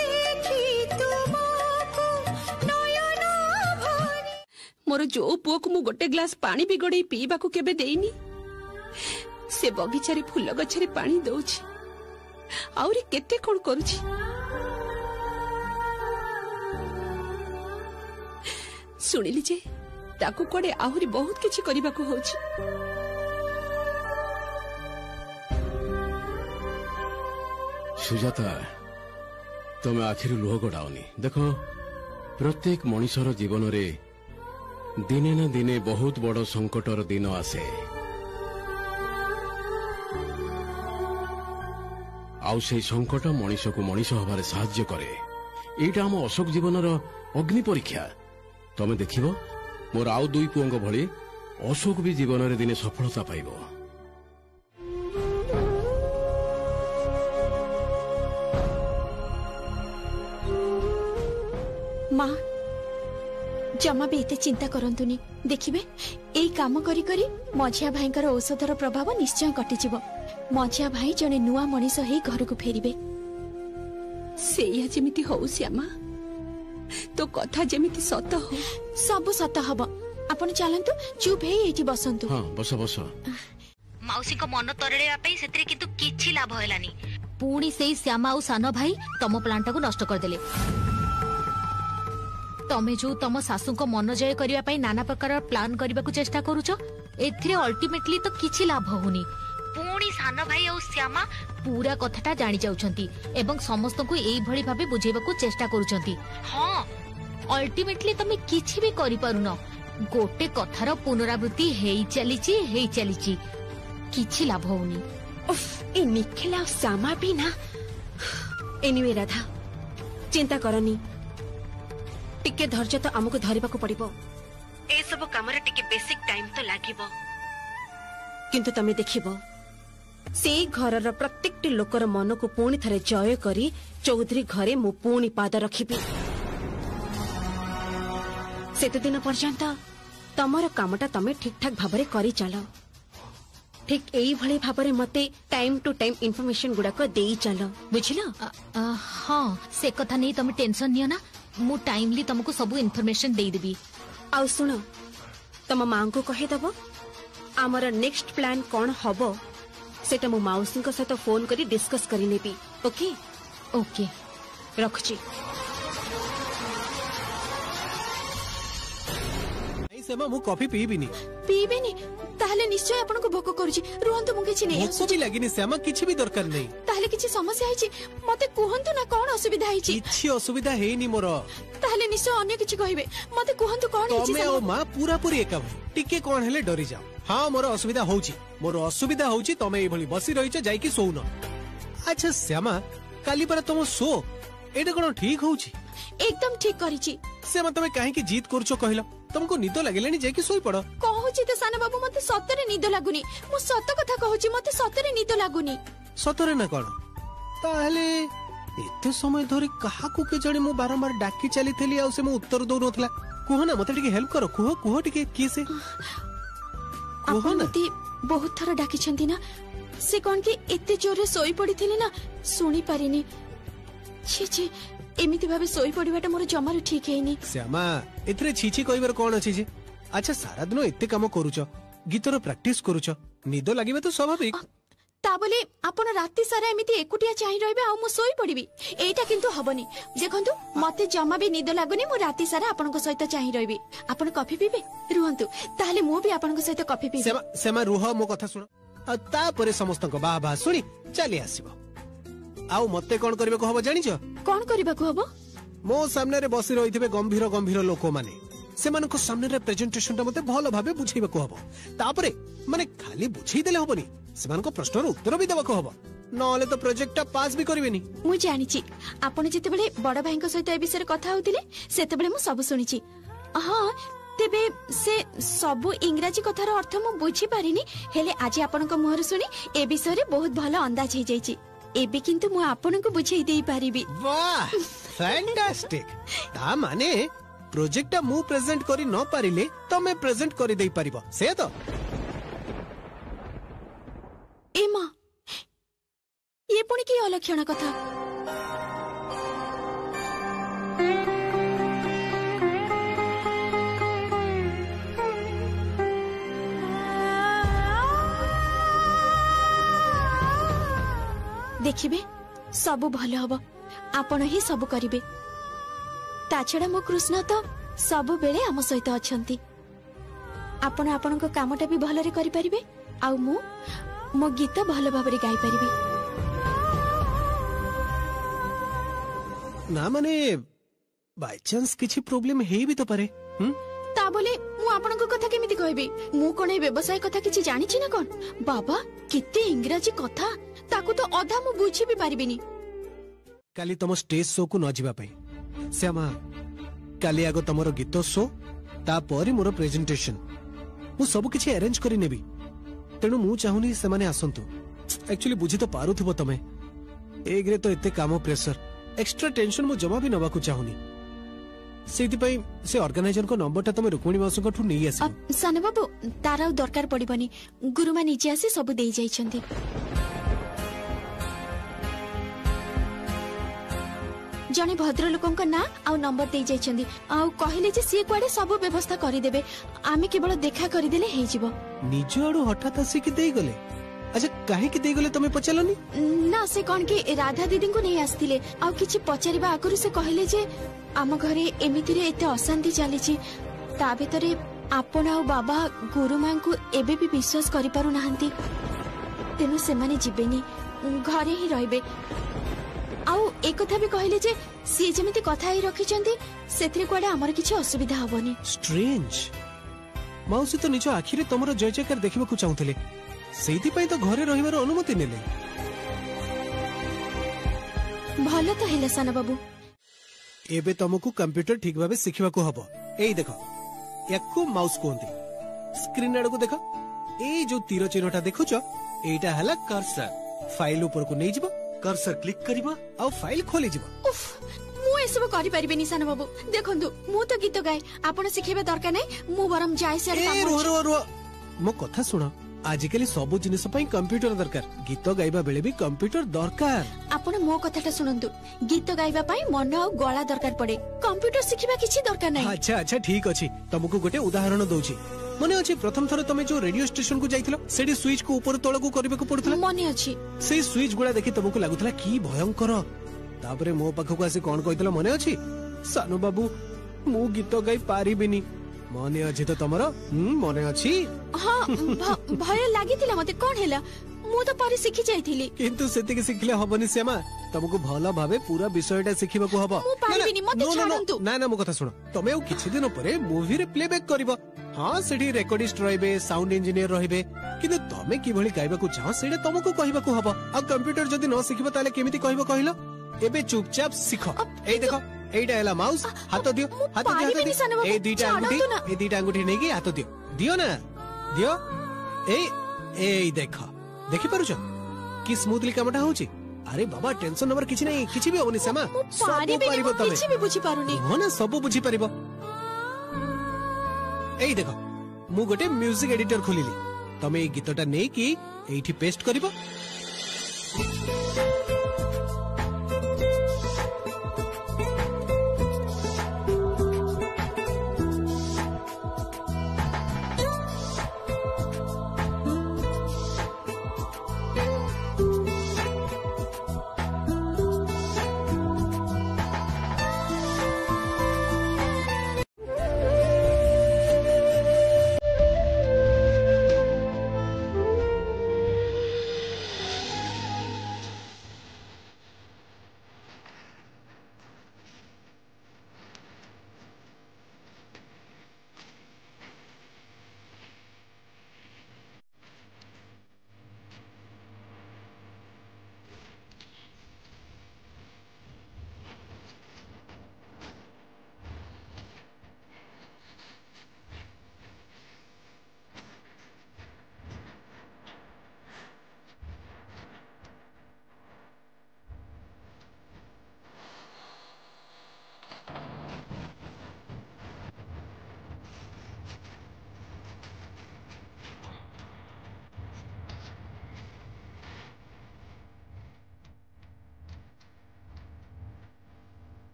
देखी तुमको नयन भरी मोर जो पुओ को मु गोटे ग्लास पानी भी गड़े पीवा को केबे देइनी से बगीचारे फूल गछरे पानी दउछि आउरी केते कोन करूछि सुनिली जे ताकू कोडे आहुरी बहुत किछि करिबा को होछि सुजाता तमे आखिर लुह गड़ाओनी देखो प्रत्येक मनुष्यर जीवन रे दिने न दिने बहुत बड़ संकटर दिन आसे आउ से संकट मनीष को मनीष हबारे साहाय्य करे एटा हम अशोक जीवनर अग्नि परीक्षा तमे देखिबो मोर आउ दुई पुओंग भली अशोक भी जीवन रे दिने सफलता पाइबो माँ जमा भी एते चिंता करंतुनी देखिबे एई काम करी करी मझिया भाईकर औषधर प्रभाव निश्चय कटिजिवो मझिया भाई जने नुआ मनीष हेई घर को फेरिबे सेया जेमिति हो श्यामा तो कथा जेमिति सत हो सब सत हबो आपण चलंतु चुप हेई एठी बसंतु हां बस बस माउसी को मन तरेड़ा पे सेतरे किंतु किछि लाभ हेलानी पुणी सेई श्यामा और सानो भाई तम प्लांट को नष्ट कर देले तमे जो तम सासु को मन जय करिया पई नाना प्रकार प्लान करबा को चेष्टा करूछ एथिरे अल्टीमेटली तो किछि लाभ होनी पुणी सानो भाई और श्यामा पूरा कथाटा जानि जाउछंती एवं समस्त को एई भली भाबे बुझेबा को चेष्टा करूछंती हां अल्टीमेटली तमे किछि भी करि पारुन गोटे कथार पुनरावृत्ति हेई चलीची किछि लाभ होनी उफ ए निखिल और श्यामा भी ना एनीवे राधा चिंता करनी टिके धैर्य तो आमको धरिबा को पड़िबो ए सब काम रे टिके बेसिक टाइम तो लागिबो किंतु तमे देखिबो से घरर प्रत्येकटी लोकर मन को पुणी थरे जय करी चौधरी घरे मु पुणी पाद रखिबी सेते दिन पर्यंत तमर कामटा तमे ठीक ठाक भाबरे करी चलो ठीक एई भले भाबरे मते टाइम टू टाइम इन्फॉर्मेशन गुडा को देई चलो बुझिलो हाँ से कथा नहीं तमे टेंशन नियो ना मु टाइमली तुमको सब इन्फॉर्मेशन दे देबी आउ सुनो तम मां को कहे दबो आमर नेक्स्ट प्लान कोन हबो सेटा मो माउसी को साथ फोन करी डिस्कस करी नेबी ओके ओके रखची सेमा मु कॉफी पीबिनी ताहले निश्चय आपन को भोक करूची रुहंतु मु किछि नै भोक भी लागिनी सेमा किछि भी दरकार नै ताहले किछि समस्या आइछि मते कुहंतु ना कोन असुविधा आइछि किछि असुविधा हेनी मोर ताहले निश्चय अन्य किछि कहिबे मते कुहंतु कोन आइछि तमे ओ मां पूरा पूरी एका टिके कोन हेले डरी जाओ हां मोर असुविधा होउची तमे ए भली बसी रहिछ जाई कि सोउन अच्छा श्यामा काली पर तुम सो एटा कोन ठीक होउची एकदम ठीक करिछि श्यामा तमे काहे की जीत करछो कहिलो तुमको निद लागेलानी जाई कि सोई पड़ो कहूची ते साना बाबू मते सतरे निद लागुनी मु सत कथा कहूची मते सतरे निद लागुनी सतरे ना कोन ताहले एते समय धरि कहा को के जणी मु बारंबार डाकी चली थली आ से मु उत्तर दो नथला कोह ना मते टिके हेल्प करो कोह टिके की से कोह ना बहुत थरा डाकी छंती ना से कोन के एते जोरे सोई पड़ी थिली ना सुनी पारिनी छी छी एमिति भाबे सोई पड़िबाटा मोर जमारो ठीक हेनी। श्यामा एथरे छीछी कहिबार कोन अछि जे? अच्छा सारा दिन एते काम करूछ, गीतर प्रैक्टिस करूछ, निद लागिबे तो स्वाभाविक। ता बोले आपण राति सारा एमिति एकुटिया चाहि रहबे आ मु सोई पड़िबी, एटा किंतु हबनी। देखंतु मते जमा भी निद लागुनी, मु राति सारा आपनक सहित चाहि रहबी। आपण कॉफी पीबे रुहंतु, ताले मु भी आपनक सहित कॉफी पीबे। श्यामा श्यामा रुह, मो कथा सुन, आ ता परे समस्त को बाह बाह सुनी चली आसीबो। आउ मते कोन करबे को हबो जानिछ? कोन करबा को हबो? मो सामने रे बसी रहिथिबे गंभीर गंभीर लोक माने, सेमानको सामने रे प्रेजेंटेशन ता मते भलो भाबे बुझाइबा को हबो। तापरे माने खाली बुझाइ देले हबनी, सेमानको प्रश्नर उत्तर भी देबा को हबो, नले तो प्रोजेक्ट ता पास भी करबेनी। मु जानिछि आपण जेते बेले बड़ भाईको सहित ए विषय कथा होतिले सेते बेले मु सब सुनिछि। हां तेबे से सब इंग्रजी कथार अर्थ मु बुझी पारिनी, हेले आज आपनको मुहर सुनी ए विषय रे बहुत भलो अंदाज हे जाइछि। एबे किंतु मु आपनको बुझाइ देई पारिबी। वाह फैंटास्टिक। ता माने प्रोजेक्ट मु प्रेजेंट करी न पारिले तमे प्रेजेंट करी देई पारिबो, से तो? एमा ये पुणी की अलक्षण कथा? देखिबे सब भल हबो, आपण ही सब करिवे। ताछड़ा मो कृष्ण तो सब बेले आम सहित अछंती। आपण आपनको कामटा भी भलरे करि परिबे, आ मु मो गीत भल भाबरे गाई परिबे। ना माने बाय चांस किछि प्रॉब्लम हे भी तो पारे। ता बोले मु आपनको कथा केमिति कहबी? मु कोन ए व्यवसाय कथा किछि जानि छि ना कोन? बाबा किते इंग्रजी कथा ताकू तो अधा मु बुझी भी पारिबिनी। काली तम स्टेज शो को न जिबा पई श्यामा, काली आगो तमरो गीत शो, ता परी मोर प्रेजेंटेशन मु सब किछि अरेंज करि नेबी। तेनु मु चाहुनी से माने आसंतु। एक्चुअली बुझी तो पारुथबो तमे, एग्रे तो एते काम प्रेशर, एक्स्ट्रा टेंशन मु जमा भी नबा को चाहुनी। सेति पई से ऑर्गेनाइजर को नंबरटा तमे रुक्मिणी मासको ठु नै आसी। साने बाबू तारा दरकार पड़िबनी, गुरुमा निजे आसी सब देई जाइछंती। जने भद्र लोकंक ना आ नंबर दे जाइछंदी, आ कहले जे सी कुआडे सब व्यवस्था करि देबे, आमे केवल देखा करि देले हे जिवो। निज आडू हठात आसी कि देई गले? अच्छा काहे कि देई गले तमे पचलनी? ना से कोन कि राधा दीदी को नै आस्तिले, आ किछि पचारिबा आगरु से कहले जे आम घरे एमिति रे एते अशांति चलीछि, ता भितरे आपण आ बाबा गुरुमा को एबे भी विश्वास करि पारु नाहंती। तेनु से माने जिबेनी, घरे ही रहबे। आउ एक कथा भी कहले जे सी जेमिति कथा ही रखिचंती सेथरे कोडा हमर किछि असुविधा हबनी। स्ट्रेंज। माउसी तो निज आखिरे तमरो जय जयकार देखिबा को चाहुतले, सेति पई तो घरे रहिबार अनुमति नेले। भलो तो हेले साना बाबू। एबे तुमको कंप्यूटर ठीक भाबे सिखिबा को हबो। एई देखो याकू माउस कोंती, स्क्रीन आडको देखो, ए जो तीर चिन्हटा देखुचो एटा हला कर्सर। फाइल ऊपर को नै जिवो, कर्सर क्लिक करिबो आ फाइल खोली जिवो। मु ए सब करि परिबे नि साना बाबू। देखंतु मु तो गीत गाय, आपण सिखेबा दरकार नै, मु बरम जाय से काम। रो मो कथा सुनो, आजिकली सब जिनिस पई कंप्यूटर दरकार, गीत गाइबा बेले भी कंप्यूटर दरकार। आपण मो कथाटा सुनंतु, गीत गाइबा पई मन आ गळा दरकार पड़े, कंप्यूटर सिखिबा किछि दरकार नै। अच्छा अच्छा ठीक अछि, तुमको गोटे उदाहरण दउछि। मने अछि प्रथम थर तमे जो रेडियो स्टेशन को जाइथिलो, सेडी स्विच को ऊपर तळ को करबे को पड़थला? मने अछि। सेई स्विच गुडा देखि तुमको लागुथला की भयंकर। तापरे मो पाखको आसी कोन कहितलो मने अछि? सानु बाबू मु गीत गाइ पारिबिनी। मने अछि तो तमरो? मने अछि? हां भय लागितिला मते। कोन हेला? मु तो पारि सिखि जाइथिली। किंतु सेति के सिखले हबनी श्यामा, तुमको भलो भाबे पूरा विषयटा सिखिबा को हबो। मु पारिबिनी, मते छाडंतु। ना ना मो कथा सुनो, तमे ओ किछि दिन परे मूवी रे प्लेबैक करिवो। हां सेठी रेकॉर्डिस्ट रहबे, साउंड इंजीनियर रहबे, किंतु तमे कि भली गाइबा को चाहो सेडे तुमको कहिबा को हबो। आ कंप्यूटर जदी न सिखिबो ताले केमिति कहिबो कहिलो? एबे चुपचाप सिखो। एई देखो एइटा हैला माउस, हाथ दियो, हाथ दियो। ए दीटा अंगूठी नै कि हाथ दियो, दियो ना दियो। एई देखो, देखि पारुछो कि स्मूथली कामटा होउची? अरे बाबा टेंशन नंबर किछि नै, किछि भी होनी समा, सब पारिबो तमे। किछि भी बुझी पारुनी। हो ना सब बुझी पारिबो। एई देखो मु गोटे म्यूजिक एडिटर खोलिली, तमे ए गीतटा नै कि एइठी पेस्ट करिवो।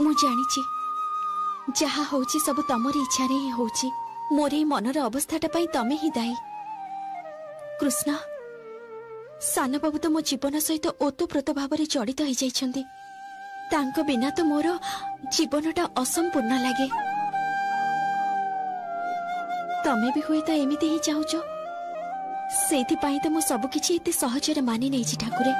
ମୁଁ ଜାଣିଛି ଯାହା ହଉଛି ସବୁ ତମରି ଇଚ୍ଛାରେ ହିଁ ହଉଛି। ମୋର ଏଇ ମନର ଅବସ୍ଥାଟା ପାଇଁ ତମେ ହିଁ ଦାୟୀ। କୃଷ୍ଣ, ସାନ ବାବୁ ତ ମୋ ଜୀବନ ସହିତ ଓତପ୍ରୋତ ଭାବରେ ଜଡ଼ିତ ହେଇଯାଇଛନ୍ତି। ତାଙ୍କ ବିନା ତ ମୋର ଜୀବନଟା ଅସମ୍ପୂର୍ଣ୍ଣ ଲାଗେ। ତମେ ବି ହୁଏତ ଏମିତି ହିଁ ଚାହୁଁଛ। ସେଇଥିପାଇଁ ତ ମୁଁ ସବୁକିଛି ଏତେ ସହଜରେ ମାନି ନେଇଛି ଠାକୁରେ।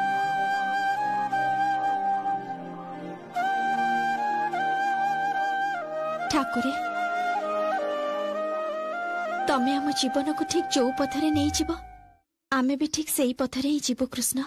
ଠାକୁରେ, ତମେ ଆମ ଜୀବନକୁ ଠିକ୍ ଯୋଉ ପଥରେ ନେଇଯିବ ଆମେ ବି ଠିକ୍ ସେଇ ପଥରେ ହିଁ ଯିବୁ କୃଷ୍ଣ।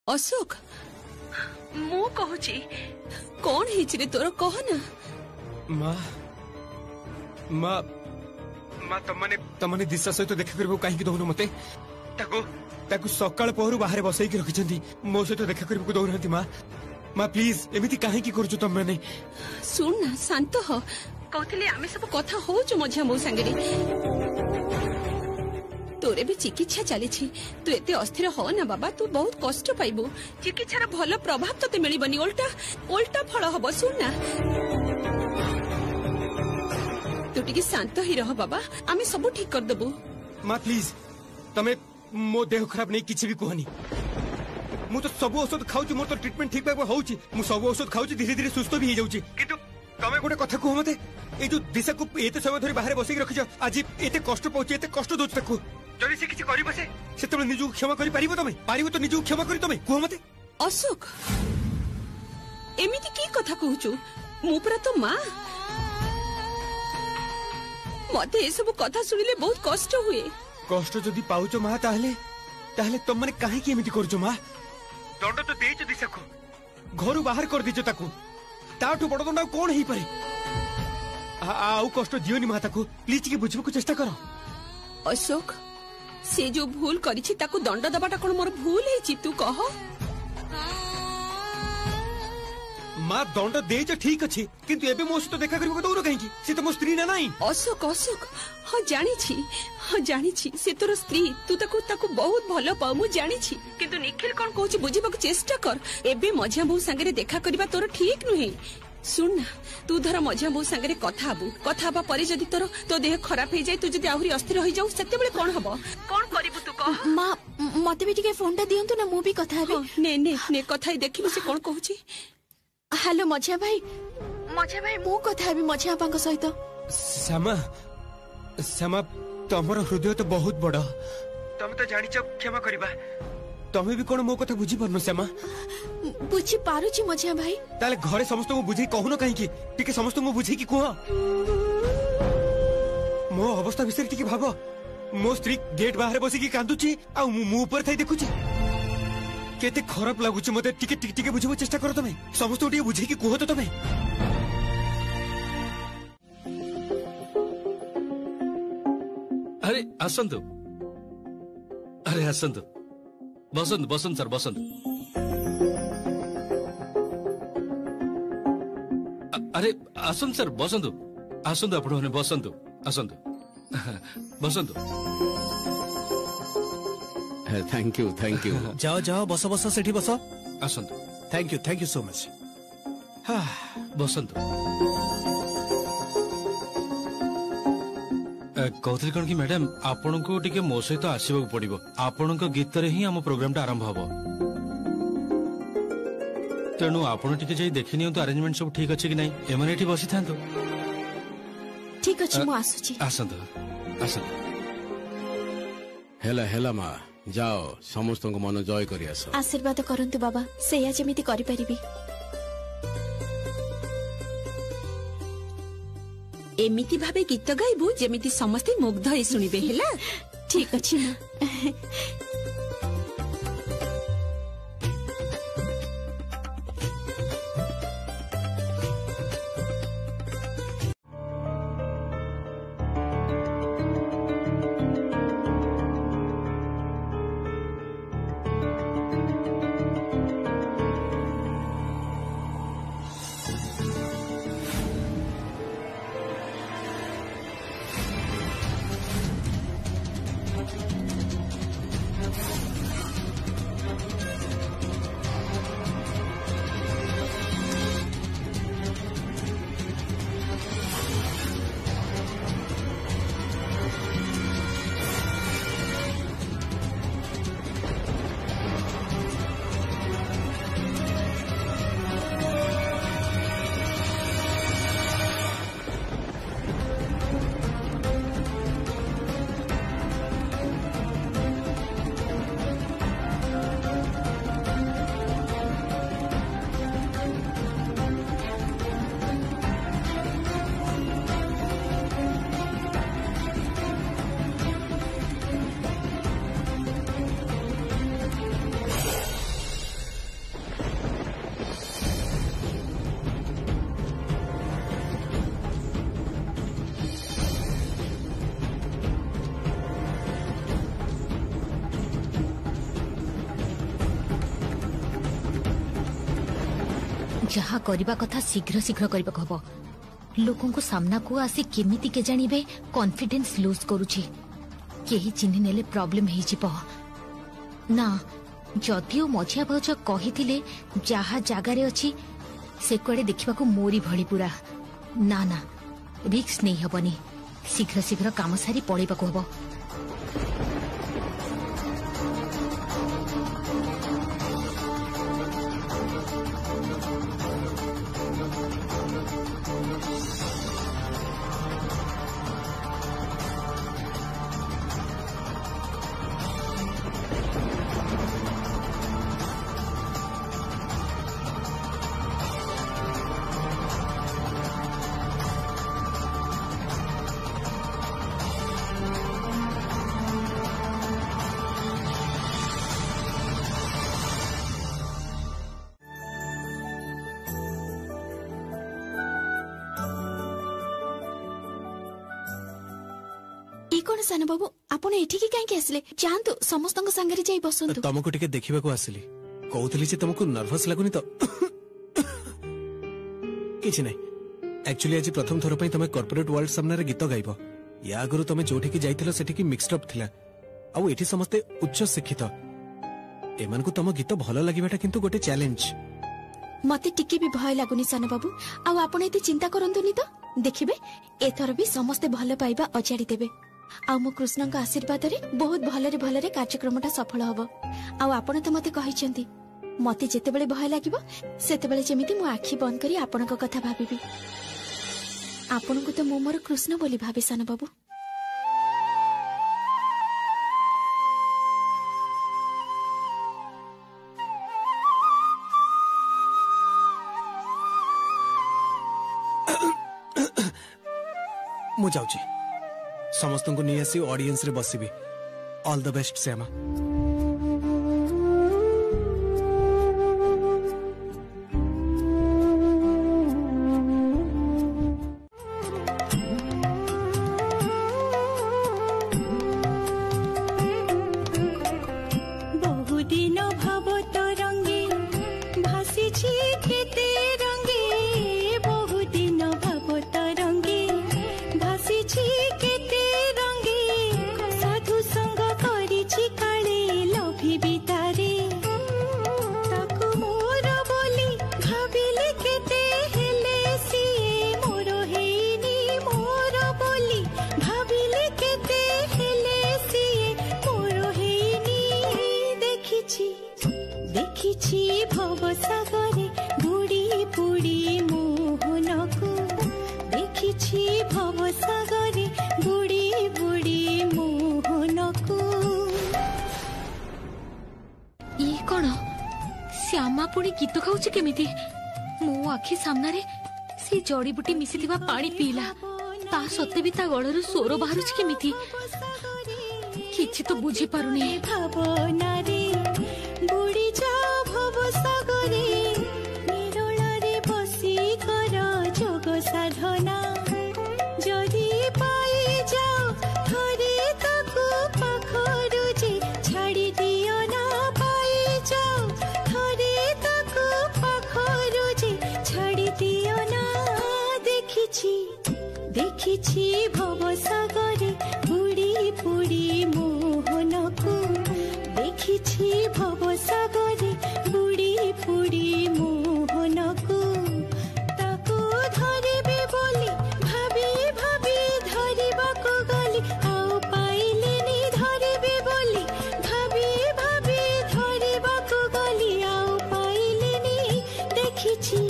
ଅଶୋକ, ମୁଁ କହୁଛି କଣ ହେଇଛି ରେ ତୋର, କହ ନା। ମା ମା ମା ତମମାନେ ଦିଶା ସହିତ ଦେଖା କରିବାକୁ କାହିଁକି ଦଉନ ମତେ? ତାକୁ ସକାଳ ପହରୁ ବାହାରେ ବସେଇକି ରଖିଛନ୍ତି, ମୋ ସହିତ ଦେଖା କରିବାକୁ ଦଉନାହାନ୍ତି। ମା ପ୍ଲିଜ ଏମିତି କାହିଁକି କରୁଛ ତମମାନେ? ଶୁଣ ନା, ଶାନ୍ତ ହ। କହୁଥିଲି ଆମେ ସବୁ କଥା ହଉଛୁ ମଝିଆ ମୋ ସାଙ୍ଗରେ। ତୋର ବି ଚିକିତ୍ସା ଚାଲିଛି, ତୁ ଏତେ ଅସ୍ଥିର ହ ନା ବାବା। ତୁ ବହୁତ କଷ୍ଟ ପାଇବୁ। ଚିକିତ୍ସାର ଭଲ ପ୍ରଭାବ ତତେ ମିଳିବନି, ଓଲଟା ଫଳ ହବ। ଶୁଣ ନା, ତୁ ଟିକେ ଶାନ୍ତ ହି ରହ ବାବା, ଆମେ ସବୁ ଠିକ କରିଦେବୁ। ମା ପ୍ଲିଜ ତମେ ମୋ ଦେହ ଖରାପ ନେଇ କିଛି ବି କୁହନି। ମୁଁ ତ ସବୁ ଔଷଧ ଖାଉଛି, ମୋର ତ ଟ୍ରିଟମେଣ୍ଟ ଠିକ ଭାବେ ହଉଛି। ମୁଁ ସବୁ ଔଷଧ ଖାଉଛି, ଧୀରେ ଧୀରେ ସୁସ୍ଥ ବି ହେଇଯାଉଛି। କିନ୍ତୁ ତମେ ଗୋଟେ କଥା କୁହ ମତେ, ଏଇ ଯୋଉ ଦିଶାକୁ ଏତେ ସମୟ ଧରି ବାହାରେ ବସେଇକି ରଖିଛ, ଆଜି ଏତେ କଷ୍ଟ ପାଉଛି, ଏତେ କଷ୍ଟ ଦଉଛି ତାକୁ। ଯଦି ସେ କିଛି କରିବ ସେତେବେଳେ ନିଜକୁ କ୍ଷମା କରିପାରିବ? ତମେ ପାରିବ ତ ନିଜକୁ କ୍ଷମା କରି? ତମେ କୁହ ମତେ। ଅଶୋକ, ଏମିତି କି କଥା କହୁଛୁ? ମୁଁ ପୁରା ତ ମା। ମତେ ଏସବୁ କଥା ଶୁଣିଲେ ବହୁତ କଷ୍ଟ ହୁଏ। କଷ୍ଟ ଯଦି ପାଉଛ ମା, ତାହେଲେ ତମମାନେ କାହିଁକି ଏମିତି କରୁଛ ମା? ଦଣ୍ଡ ତ ଦେଇଛ ଦିଶାକୁ, ଘରୁ ବାହାର କରିଦେଇଛ ତାକୁ। ତାଠୁ ବଡ ଦଣ୍ଡ ଆଉ କଣ ହେଇପାରେ? ଆଉ କଷ୍ଟ ଦିଅନି ମା ତାକୁ, ପ୍ଲିଜ ଟିକେ ବୁଝିବାକୁ ଚେଷ୍ଟା କର। ଅଶୋକ, ସେ ଯୋଉ ଭୁଲ କରିଛି ତାକୁ ଦଣ୍ଡ ଦେବାଟା କଣ ମୋର ଭୁଲ ହେଇଛି? ତୁ କହ। ମା ଦଣ୍ଡ ଦେଇଛ ଠିକ ଅଛି, କିନ୍ତୁ ଏବେ ମୋ ସହିତ ଦେଖା କରିବାକୁ ଦଉନ କାହିଁକି? ସେ ତ ମୋ ସ୍ତ୍ରୀ ନା ନାହିଁ? ଅଶୋକ, ହଁ ଜାଣିଛି ସେ ତୋର ସ୍ତ୍ରୀ। ତୁ ତାକୁ ବହୁତ ଭଲ ପାଉ, ମୁଁ ଜାଣିଛି। କିନ୍ତୁ ନିଖିଲ କଣ କହୁଛି ବୁଝିବାକୁ ଚେଷ୍ଟା କର। ଏବେ ମଝିଆ ବୋଉ ସାଙ୍ଗରେ ଦେଖା କରିବା ତୋର ଠିକ ନୁହେଁ। ଶୁଣ ନା, ତୁ ଧର ମଝିଆ ବୋଉ ସାଙ୍ଗରେ କଥା ହବା ପରେ ଯଦି ତୋ ଦେହ ଖରାପ ହେଇଯାଏ, ତୁ ଯଦି ଆହୁରି ଅସ୍ଥିର ହେଇଯାଉ, ସେତେବେଳେ କଣ ହବ? କଣ କରିବୁ ତୁ କହ? ମା ମତେ ବି ଟିକେ ଫୋନଟା ଦିଅନ୍ତୁ ନା, ମୁଁ ବି କଥା ହେବି। ନେ କଥା ହେଇ ଦେଖିବୁ ସେ କଣ କହୁଛି। ହ୍ୟାଲୋ ମଝିଆ ଭାଇ, ମୁଁ କଥା ହେବି ମଝିଆ ବାପାଙ୍କ ସହିତ। ଶ୍ୟାମା, ତମର ହୃଦୟ ତ ବହୁତ ବଡ। ତମେ ତ ଜାଣିଛ କ୍ଷମା କରିବା। ତମେ ବି କଣ ମୋ କଥା ବୁଝିପାରୁନ ଶ୍ୟାମା? ବୁଝିପାରୁଛି ମଝିଆ ଭାଇ। ତାହେଲେ ଘରେ ସମସ୍ତଙ୍କୁ ବୁଝେଇ କହୁନ କାହିଁକି? ଟିକେ ସମସ୍ତଙ୍କୁ ବୁଝେଇକି କୁହ। ମୋ ଅବସ୍ଥା ବିଷୟରେ ଟିକେ ଭାବ। ମୋ ସ୍ତ୍ରୀ ଗେଟ୍ ବାହାରେ ବସିକି କାନ୍ଦୁଛି, ଆଉ ମୁଁ ଉପରେ ଥାଇ ଦେଖୁଛି। କେତେ ଖରାପ ଲାଗୁଛି ମତେ। ଟିକେ ବୁଝିବାକୁ ଚେଷ୍ଟା କର ତମେ। ସମସ୍ତଙ୍କୁ ଟିକେ ବୁଝେଇକି କୁହ ତ ତମେ। ଆରେ ଆସନ୍ତୁ, ବସନ୍ତୁ ସାର୍, ବସନ୍ତୁ। ଆରେ ଆସନ୍ତୁ ସାର୍, ବସନ୍ତୁ ଆପଣମାନେ, ବସନ୍ତୁ। थैंक यू जाओ बस सेठी बस। आसନ୍ତୁ। Thank you so much. बसନ୍ତୁ। कहते कौन कि मैडम आपण को टिके मो सहित आसवाक पड़ो आपण गीत रे ही आम प्रोग्राम टा आरंभ हम तेणु आपण टिके जाई देखि नियंतु अरेंजमेंट सब ठीक अछि कि नहीं एमने एठी बसी थांतो ठीक अछि मु आसुची आसंतो आसंतो हेला हेला मा जाओ समस्त को मन जय करी आस आशीर्वाद करंतु बाबा सेया जेमिति करि परिबी एमिति भाबे गीत गाइबू जेमिति समस्ते मुग्ध होई सुनिबे हेला ठीक अछि मां जहा करबा कथा शीघ्र शीघ्र करबा हबो लोकों को सामना को आसी केमिति के जानिबे कॉन्फिडेंस लूज करूची केही चिन्ह नेले प्रॉब्लम हे जिवो ना जदियो मझिया भाउज कहिथिले जहा जागारे अछि से कोडे देखिबा को मोरी भଳି पुरा ना ना रिक्स नहीं हबनी शीघ्र शीघ्र काम सारी पळेबा को हबो कौन सान बाबू आपण एठिकी काहे के आसले जानतो समस्त संगे जाई बसंतु तुमको टिके देखिबा को आसली कहउतली जे तुमको नर्वस लागुनी तो किछि नै एक्चुअली आज प्रथम थोर पई तमे कॉर्पोरेट वर्ल्ड सामने रे गीत गाइबो या आगरु तमे जोठी की जाइथिलो सेठी की मिक्स्ड अप थिला आ एठी समस्त उच्च शिक्षित एमान को तम गीत भलो लागिबाटा किंतु गोटे चैलेंज मते टिके भी भय लागुनी सान बाबू आ आपण एते चिंता करंतुनी तो देखिबे एथर भी समस्त भलो पाइबा अचाडी देबे आ मो कृष्ण का आशीर्वाद रे बहुत भलरे कार्यक्रमटा सफल हबो आ आपण तो मते कहिसेंती मते जेते बेले भय लागिबो सेते बेले जेमिति मो आखी बंद करी आपण को कथा भाबिबी आपण को तो मो मोर कृष्ण बोली भाबे सान बाबू मु जाउची समस्त को नहीं आसी ऑडियंस रे बसीबी ऑल द बेस्ट श्यामा साधु संग करिछि काले ସାଗରେ ବୁଡ଼ି ବୁଡ଼ି ମୋହନକୁ ଦେଖିଛି ଭବ ସାଗରେ ବୁଡ଼ି ବୁଡ଼ି ମୋହନକୁ। ଇଏ କଣ ଶ୍ୟାମା ପୁଣି ଗୀତ ଗାଉଛି କେମିତି? ମୋ ଆଖି ସାମ୍ନାରେ ସେ ଜଡିବୁଟି ମିଶିଥିବା ପାଣି ପିଇଲା, ତା ସତ୍ତ୍ୱେ ବି ତା ଗଳରୁ ସ୍ୱର ବାହାରୁଛି କେମିତି? କିଛି ତ ବୁଝିପାରୁନି। ଭାବନାରେ ବୁଡ଼ି ଯାଅ ଭବ ସାଗରେ ନିରୋଳରେ ବସି କର ଯୋଗ ସାଧନା। ଯଦି ପାଇଯାଅ ଥରେ ତାକୁ ପାଖରୁ ଯେ ଛାଡ଼ି ଦିଅ ନା। ପାଇଯାଅ ଥରେ ତାକୁ ପାଖରୁ ଯେ ଛାଡ଼ି ଦିଅ ନା। ଦେଖିଛି ଦେଖିଛି ଭବ ସାଗରେ ବୁଡ଼ି ବୁଡ଼ି ମୋହନକୁ ଦେଖିଛି ଭବ ସାଗରେ ବୁଡ଼ି ବୁଡ଼ି ମୋହନକୁ। ତାକୁ ଧରିବି ବୋଲି ଭାବି ଭାବି ଧରିବାକୁ ଗଲି ଆଉ ପାଇଲିନି। ଧରିବି ବୋଲି ଭାବି ଭାବି ଧରିବାକୁ ଗଲି ଆଉ ପାଇଲିନି। ଦେଖିଛି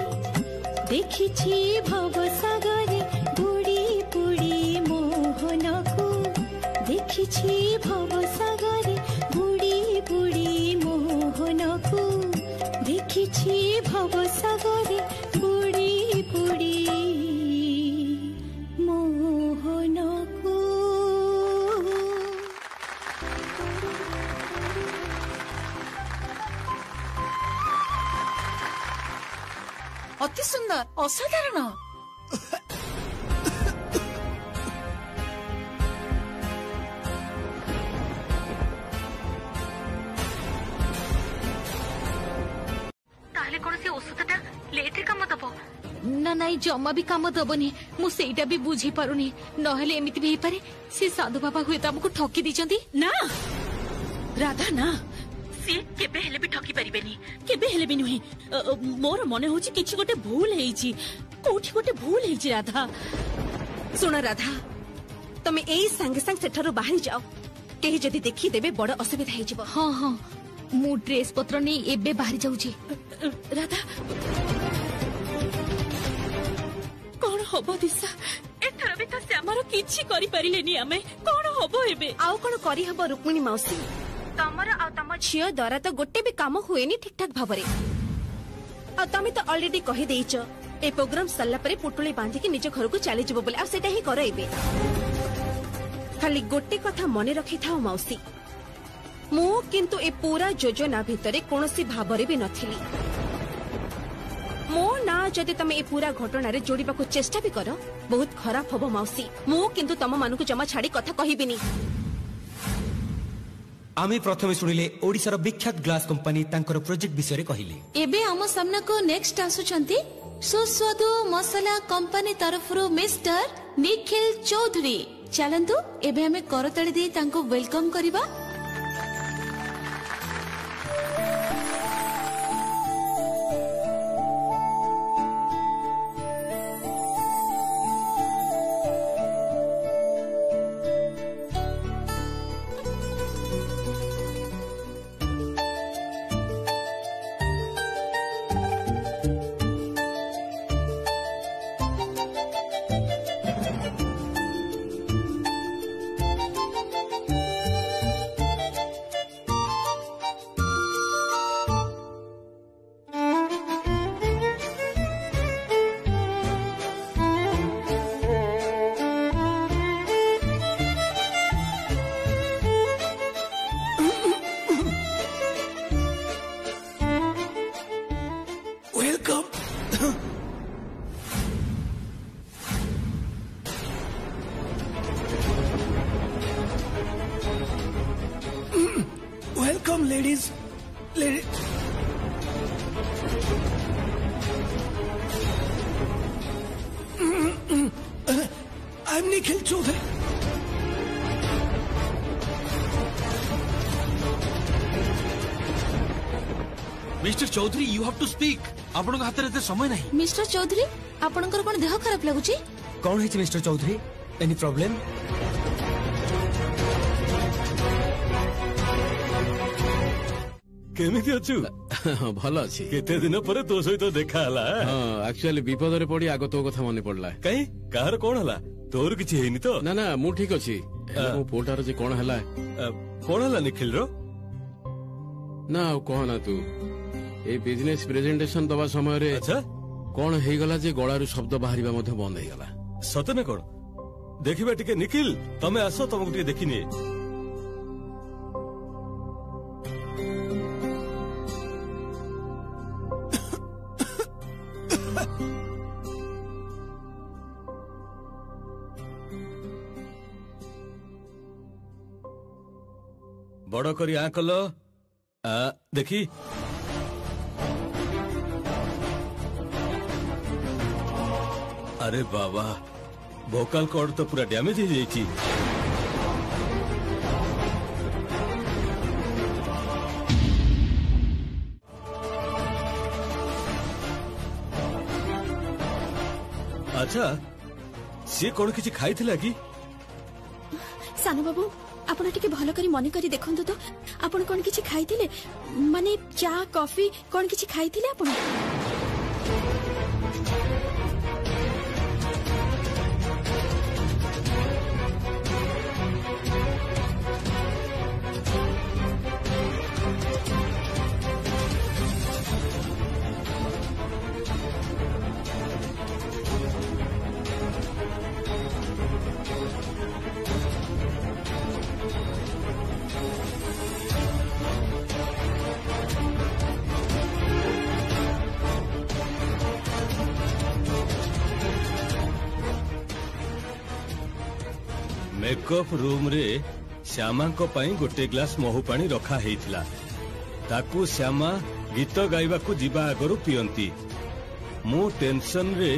ଦେଖିଛି ଭବ ସାଗରେ ବୁଡ଼ି ବୁଡ଼ି ମୋହନକୁ ଦେଖିଛି ଭବ ସାଗରେ ବୁଡ଼ି ବୁଡ଼ି ମୋହନକୁ ଦେଖିଛି ଭବ ସାଗରେ ବୁଡ଼ି ବୁଡ଼ି ମୋହନକୁ। ଅତି ସୁନ୍ଦର, ଅସାଧାରଣ। ତାହେଲେ କଣ ସେ ଔଷଧଟା ଲେଟରେ କାମ ଦବ? ନା ନାଇଁ, ଜମା ବି କାମ ଦବନି। ମୁଁ ସେଇଟା ବି ବୁଝିପାରୁନି। ନହେଲେ ଏମିତି ବି ହେଇପାରେ ସେ ସାଧୁ ବାବା ହୁଏତ ଆମକୁ ଠକି ଦେଇଛନ୍ତି। ନା ରାଧା ନା, ସିଏ କେବେ ହେଲେ ବି ଠକି ପାରିବେନି, କେବେ ହେଲେ ବି ନୁହେଁ। ମୋର ମନେ ହଉଛି କିଛି ଗୋଟେ ଭୁଲ ହେଇଛି, କୋଉଠି ଗୋଟେ ଭୁଲ ହେଇଛି ରାଧା। ଶୁଣ ରାଧା, ତମେ ଏଇ ସାଙ୍ଗେ ସାଙ୍ଗେ ସେଠାରୁ ବାହାରି ଯାଅ। କେହି ଯଦି ଦେଖିଦେବେ ବଡ ଅସୁବିଧା ହେଇଯିବ। ହଁ ହଁ, ମୁଁ ଡ୍ରେସ ପତ୍ର ନେଇ ଏବେ ବାହାରି ଯାଉଛି। ରାଧା କଣ ହବ ଦିଶା? ଏଥର ବି ତ ଶ୍ୟାମାର କିଛି କରିପାରିଲେନି ଆମେ। କଣ ହବ ଏବେ? ଆଉ କଣ କରିହବ ରୁକ୍ମିଣୀ ମାଉସୀ? ତମର ଆଉ ତମ ଝିଅ ଦ୍ୱାରା ତ ଗୋଟେ ବି କାମ ହୁଏନି ଠିକ ଠାକ ଭାବରେ। ଆଉ ତମେ ତ ଅଲରେଡି କହିଦେଇଛ ଏ ପ୍ରୋଗ୍ରାମ ସରିଲା ପରେ ପୁଟୁଳି ବାନ୍ଧିକି ନିଜ ଘରକୁ ଚାଲିଯିବ ବୋଲି। ଆଉ ସେଟା ହିଁ କର ଏବେ। ଖାଲି ଗୋଟେ କଥା ମନେ ରଖିଥାଅ ମାଉସୀ, ମୁଁ କିନ୍ତୁ ଏ ପୁରା ଯୋଜନା ଭିତରେ କୌଣସି ଭାବରେ ବି ନଥିଲି। ମୋ ନା ଯଦି ତମେ ଏ ପୁରା ଘଟଣାରେ ଯୋଡ଼ିବାକୁ ଚେଷ୍ଟା ବି କର, ବହୁତ ଖରାପ ହବ ମାଉସୀ। ମୁଁ କିନ୍ତୁ ତମ ମାନଙ୍କୁ ଜମା ଛାଡି କଥା କହିବିନି। ଆମେ ପ୍ରଥମେ ଶୁଣିଲେ ଓଡ଼ିଶାର ବିଖ୍ୟାତ ଗ୍ଲାସ କମ୍ପାନୀ ତାଙ୍କର ପ୍ରୋଜେକ୍ଟ ବିଷୟରେ କହିଲେ। ଏବେ ଆମ ସାମ୍ନାକୁ ନେକ୍ସଟ ଆସୁଛନ୍ତି ସୁସ୍ୱାଦୁ ମସଲା କମ୍ପାନୀ ତରଫରୁ ମିଷ୍ଟର ନିଖିଲ ଚୌଧୁରୀ। ଚାଲନ୍ତୁ ଏବେ ଆମେ କରତାଳି ଦେଇ ତାଙ୍କୁ ୱେଲକମ କରିବା। Welcome, ladies. I'm Nikhil Chaudhary. Mr. Chaudhary, you have to speak. ଆପଣଙ୍କ ହାତରେ ଏତେ ସମୟ ନାହିଁ। ମିଷ୍ଟର ଚୌଧୁରୀ, ଆପଣଙ୍କର କଣ ଦେହ ଖରାପ ଲାଗୁଛି? କଣ ହେଇଛି ମିଷ୍ଟର ଚୌଧୁରୀ? Any problem? କେମିତି ଅଛୁ? ଭଲ ଅଛି। କେତେ ଦିନ ପରେ ତୋ ସହିତ ଦେଖା ହେଲା। ଆକ୍ଚୁଆଲି ବିପଦରେ ପଡି ଆଗ ତୋ କଥା ମନେ ପଡିଲା। କାହିଁ କାହାର କଣ ହେଲା? ତୋର କିଛି ହେଇନି ତ? ନା ନା ମୁଁ ଠିକ ଅଛି। ମୋ ପୁଅଟାର ଯେ କଣ ହେଲା? କଣ ହେଲା ନିଖିଲର? ନା ଆଉ କହନା ତୁ, ଏଇ ବିଜନେସ ପ୍ରେଜେଣ୍ଟେସନ ଦବା ସମୟରେ କଣ ହେଇଗଲା ଯେ ଗଳାରୁ ଶବ୍ଦ ବାହାରିବା ମଧ୍ୟ ବନ୍ଦ ହେଇଗଲା। ସତ ନା କଣ? ଦେଖିବା ଟିକେ। ନିଖିଲ ତମେ ଆସ, ତମକୁ ଟିକେ ଦେଖିନିଏ। ବଡ କରି ଆଁ କଲ ଦେଖି। ଆରେ ବାବା, ଭୋକାଲ କର୍ଡ ତ ପୁରା ଡ୍ୟାମେଜ ହେଇଯାଇଛି। ଆଚ୍ଛା, ସିଏ କଣ କିଛି ଖାଇଥିଲା କି? ସାନ ବାବୁ, ଆପଣ ଟିକେ ଭଲ କରି ମନେ କରି ଦେଖନ୍ତୁ ତ, ଆପଣ କଣ କିଛି ଖାଇଥିଲେ? ମାନେ ଚା କଫି କଣ କିଛି ଖାଇଥିଲେ ଆପଣ? मेकअप रूम रे श्यामा गोटे ग्लास महू पानी रखा हेइथिला। ताकू श्यामा गीत गाइबा को जीवा आगरू पियंती। मु टेंशन रे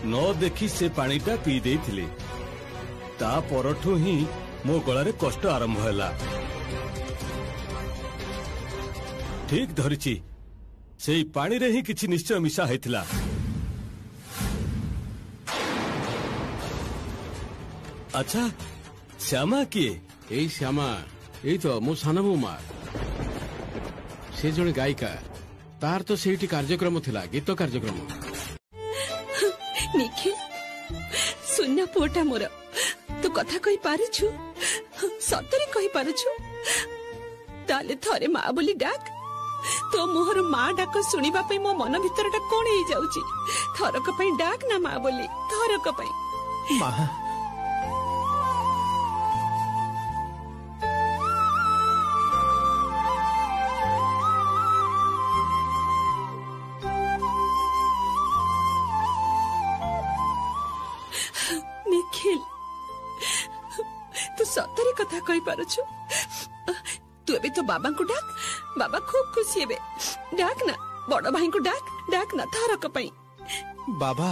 न देखी से पानीटा पी देइथिले। ता परठू ही मो गलारे कष्ट आरंभ हैला। ठीक धरिची, सेई पानी रे ही किछि निश्चय मिशा हेइथिला। अच्छा, श्यामा किए? एई श्यामा एई तो मो सानबू मा। से जने गायिका, तार तो सेठी कार्यक्रम थिला, गीत कार्यक्रम। निखिल सुन्ना पोटा मोर, तू कथा कहि पारुछु? सतरे कहि पारुछु? ताले थरे मां बोली डाक। तो मोहर मां डाक सुनिबा पई मो मन भितरटा कोन हे जाउची। थरक पई डाक ना मां बोली, थरक पई। मां निखिल, तू सतरे कथा कहि पारुछु? तू एबे तो बाबा को डाक, बाबा खूब खुशी हेबे। डाक ना बड़ भाई को डाक, डाक ना थरक पई। बाबा,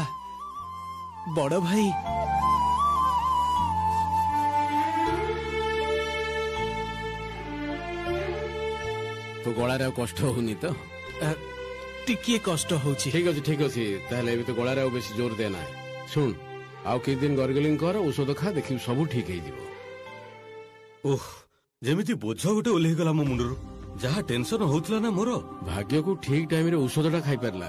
बड़ भाई। तो गଳାରେ ଆଉ କଷ୍ଟ ହଉନି ତ? ଟିକିଏ କଷ୍ଟ ହଉଛି। ଠିକ ଅଛି ଠିକ ଅଛି, ତାହେଲେ ଏବେ ତ ଗଳାରେ ଆଉ ବେଶୀ ଜୋର ଦେ ନା। ଶୁଣ, ଆଉ କିଛି ଦିନ ଗର୍ଗଲିଂ କର, ଔଷଧ ଖା, ଦେଖିବୁ ସବୁ ଠିକ ହେଇଯିବ। ଓହ, ଯେମିତି ବୋଝ ଗୋଟେ ଓହ୍ଲେଇଗଲା ମୋ ମୁଣ୍ଡରୁ। ଯାହା ଟେନସନ ହଉଥିଲା ନା ମୋର। ଭାଗ୍ୟକୁ ଠିକ ଟାଇମରେ ଔଷଧଟା ଖାଇପାରିଲା।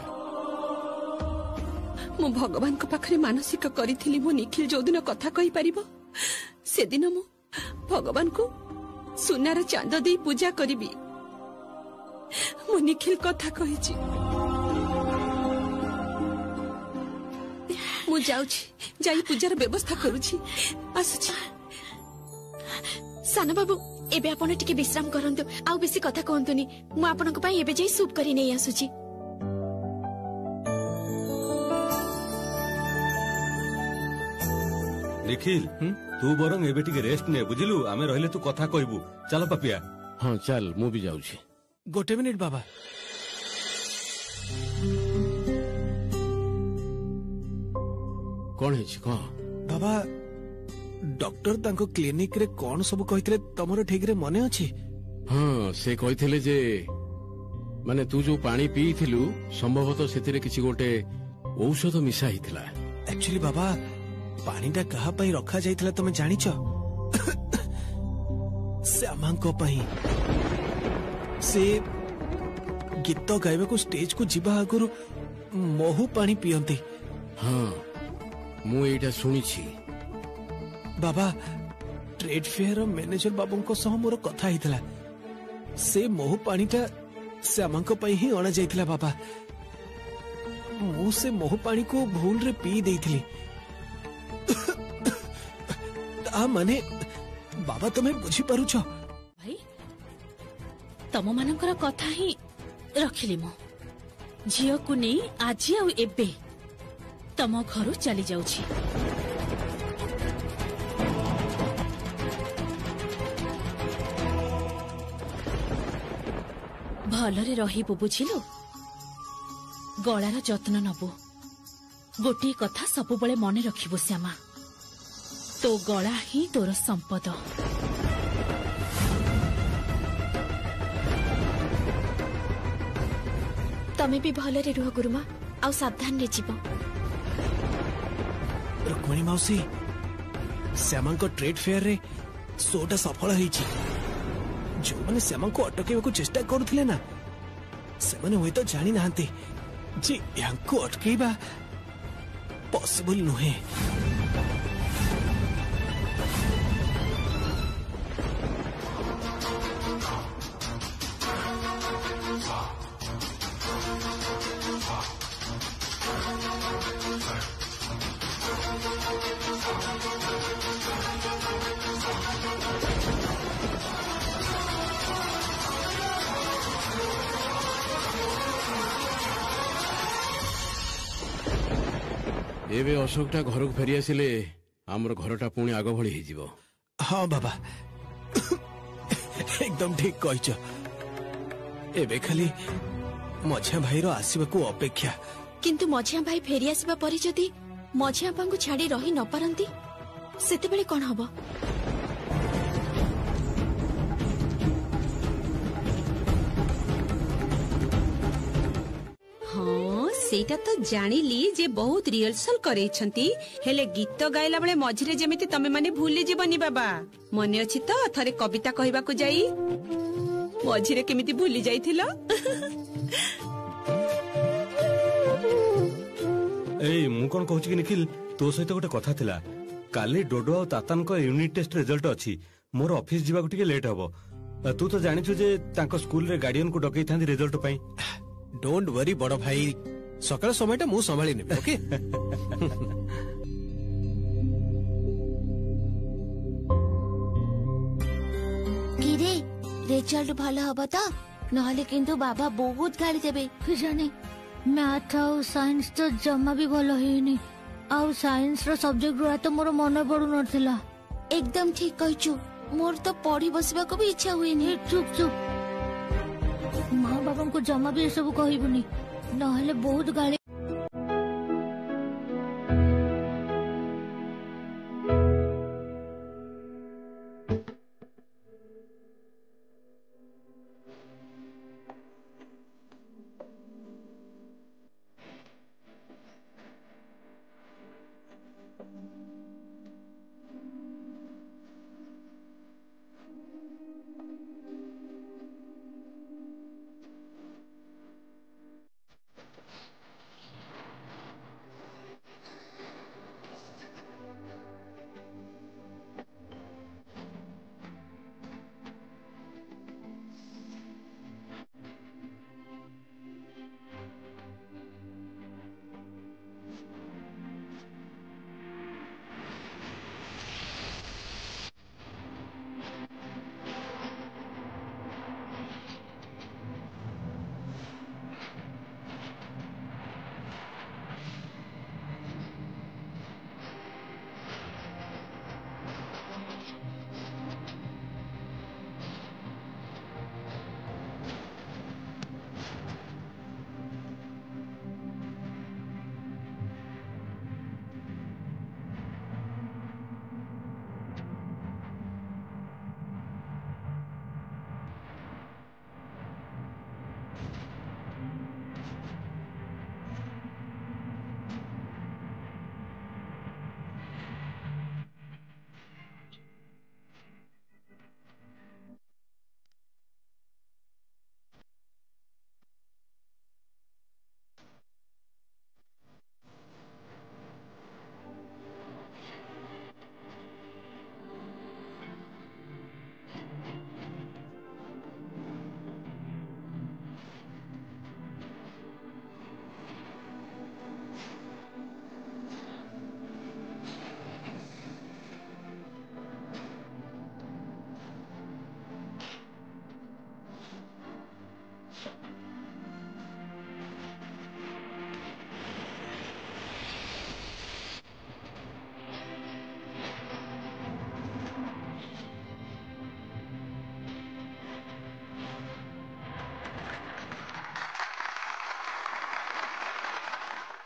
ମୁଁ ଭଗବାନଙ୍କ ପାଖରେ ମାନସିକ କରିଥିଲି, ମୋ ନିଖିଲ ଯୋଉଦିନ କଥା କହିପାରିବ ସେଦିନ ମୁଁ ଭଗବାନଙ୍କୁ ସୁନାର ଚାନ୍ଦ ଦେଇ ପୂଜା କରିବି। ମୋ ନିଖିଲ କଥା କହିଛି। ମୁଁ ଯାଉଛି, ଯାଇ ପୂଜାର ବ୍ୟବସ୍ଥା କରୁଛି, ଆସୁଛି। ସାନ ବାବୁ, ଏବେ ଆପଣ ଟିକେ ବିଶ୍ରାମ କରନ୍ତୁ, ଆଉ ବେଶୀ କଥା କହନ୍ତୁନି। ମୁଁ ଆପଣଙ୍କ ପାଇଁ ଏବେ ଯାଇ ସୁପ୍ କରି ନେଇ ଆସୁଛି। ନିଖିଲ, ତୁ ବରଂ ଏବେ ଟିକେ ରେଷ୍ଟ ନେ, ବୁଝିଲୁ? ଆମେ ରହିଲେ ତୁ କଥା କହିବୁ। ଚାଲ ପାପିଆ। ହଁ ଚାଲ, ମୁଁ ବି ଯାଉଛି। ଗୋଟେ ମିନିଟ୍ ବାବା। କଣ ହେଇଛି କହ? ବାବା, ଡକ୍ଟର ତାଙ୍କ କ୍ଲିନିକ ରେ କଣ ସବୁ କହିଥିଲେ ତମର ଠିକରେ ମନେ ଅଛି? ହଁ, ସେ କହିଥିଲେ ଯେ ମାନେ ତୁ ଯୋଉ ପାଣି ପିଇଥିଲୁ ସମ୍ଭବତଃ ସେଥିରେ କିଛି ଗୋଟେ ଔଷଧ ମିଶା ହେଇଥିଲା। ଆକ୍ଚୁଆଲି ବାବା, ପାଣିଟା କାହା ପାଇଁ ରଖାଯାଇଥିଲା ତମେ ଜାଣିଛ? ଶ୍ୟାମାଙ୍କ ପାଇଁ। गीत गाइबा को स्टेज को जीवा आगुरु महू पानी पियंती। हाँ मु एटा सुनिछि। बाबा ट्रेड फेयर मैनेजर बाबू को सह मोर कथा हितला से महू पानीटा श्यामांक पई ही अणा जाइतिला बाबा। मु से महू पानी को भूल रे पी देइथिली। ता माने बाबा तमे बुझी पारुछ? भाई तम मानकर कथा ही रखिली मो झियो को नहीं आज आउ एबे तम घर चली जाउछि। भलरे रहिबो बुझिलु। गलार जत्न नबो। गोटे कथा सबुबले मने रखिबो श्यामा, तो गला ही तोर संपद। तमे भी भलरे रुह गुरुमा आउ सावधान रे जीव। रुक्मिणी मौसी श्यामा को ट्रेड फेयर रे शोटा सफल होईछि। जो माने श्यामा को अटकेवा को चेष्टा करुथिले ना से माने होय तो जानि नाहंती जे यांको अटकेबा पॉसिबल नुहे। एबे अशोकटा घर को फेरी आसिले आमर घरटा पुणी आग भली हो जिवो। हाँ बाबा एकदम ठीक कहिछ। एबे खाली मझिया भाई रो आसीबा को अपेक्षा। किंतु मझिया भाई फेरी आसीबा परि जदी मझिया बांगु छाड़ी रही न पारंती सेते बेले कोन हबो? सेटा तो जानिली जे बहुत रिहर्सल करेछंती हेले गीत गाइला बेले मझिरे जेमिति तमे माने भूली जीवनी बाबा। मने अछि तो थरे कविता कहबा को जाई मझिरे केमिति भूली जाइथिलो? ए मु कोन कहूची कि निखिल तो सहित गोटे कथा थिला। काली डोडो आ तातान को यूनिट टेस्ट रिजल्ट अछि। मोर ऑफिस जीवा को टिके लेट हबो। तू तो जानिछु जे तांको स्कूल रे गार्डियन को डकई थांदी रिजल्ट पई। डोंट वरी बड़ो भाई सकाळ समयटा मु संभाळी नेबे। ओके किरे रिजल्ट भलो हबो त नहले किंतु बाबा बहुत गाली देबे। जाने मैथ और साइंस तो जमा भी भलो हेनी और साइंस रो सब्जेक्ट गुरा तो मोर मन पडु नथिला। एकदम ठीक कहचु। मोर तो पढ़ी बसबा को भी इच्छा हुईनी। चुप चुप माँ बाबा को जमा भी सब कहबुनी नहले बहुत गाली।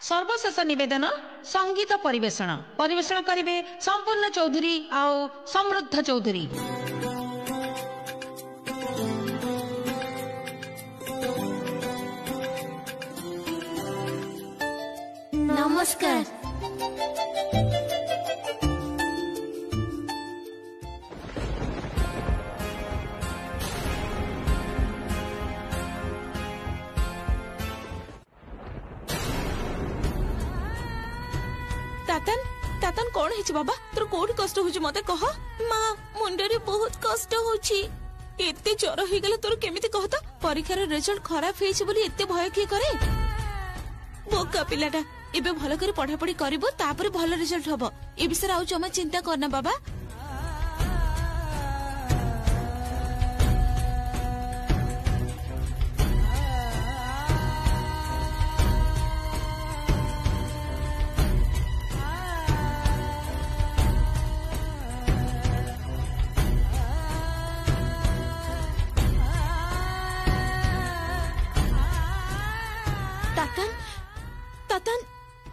सर्वशेष निवेदन संगीत परिवेषण परिवेषण करिवे संपूर्ण चौधरी आउ समृद्ध चौधरी। नमस्कार। तातन तातन कौन है बाबा तोर कोड कष्ट हो मते कह माँ मुंडे बहुत कष्ट होची एते ज्वर हो गला तोर केमिति कहता परीक्षार रिजल्ट खराब होइछ बोली एते भय किए करे बोका पिलाटा एबे भल करे पढ़ा पढ़ी करिवो तापर भल रिजल्ट हबो ए विषय आउ जमा चिंता करना बाबा। तातन तातन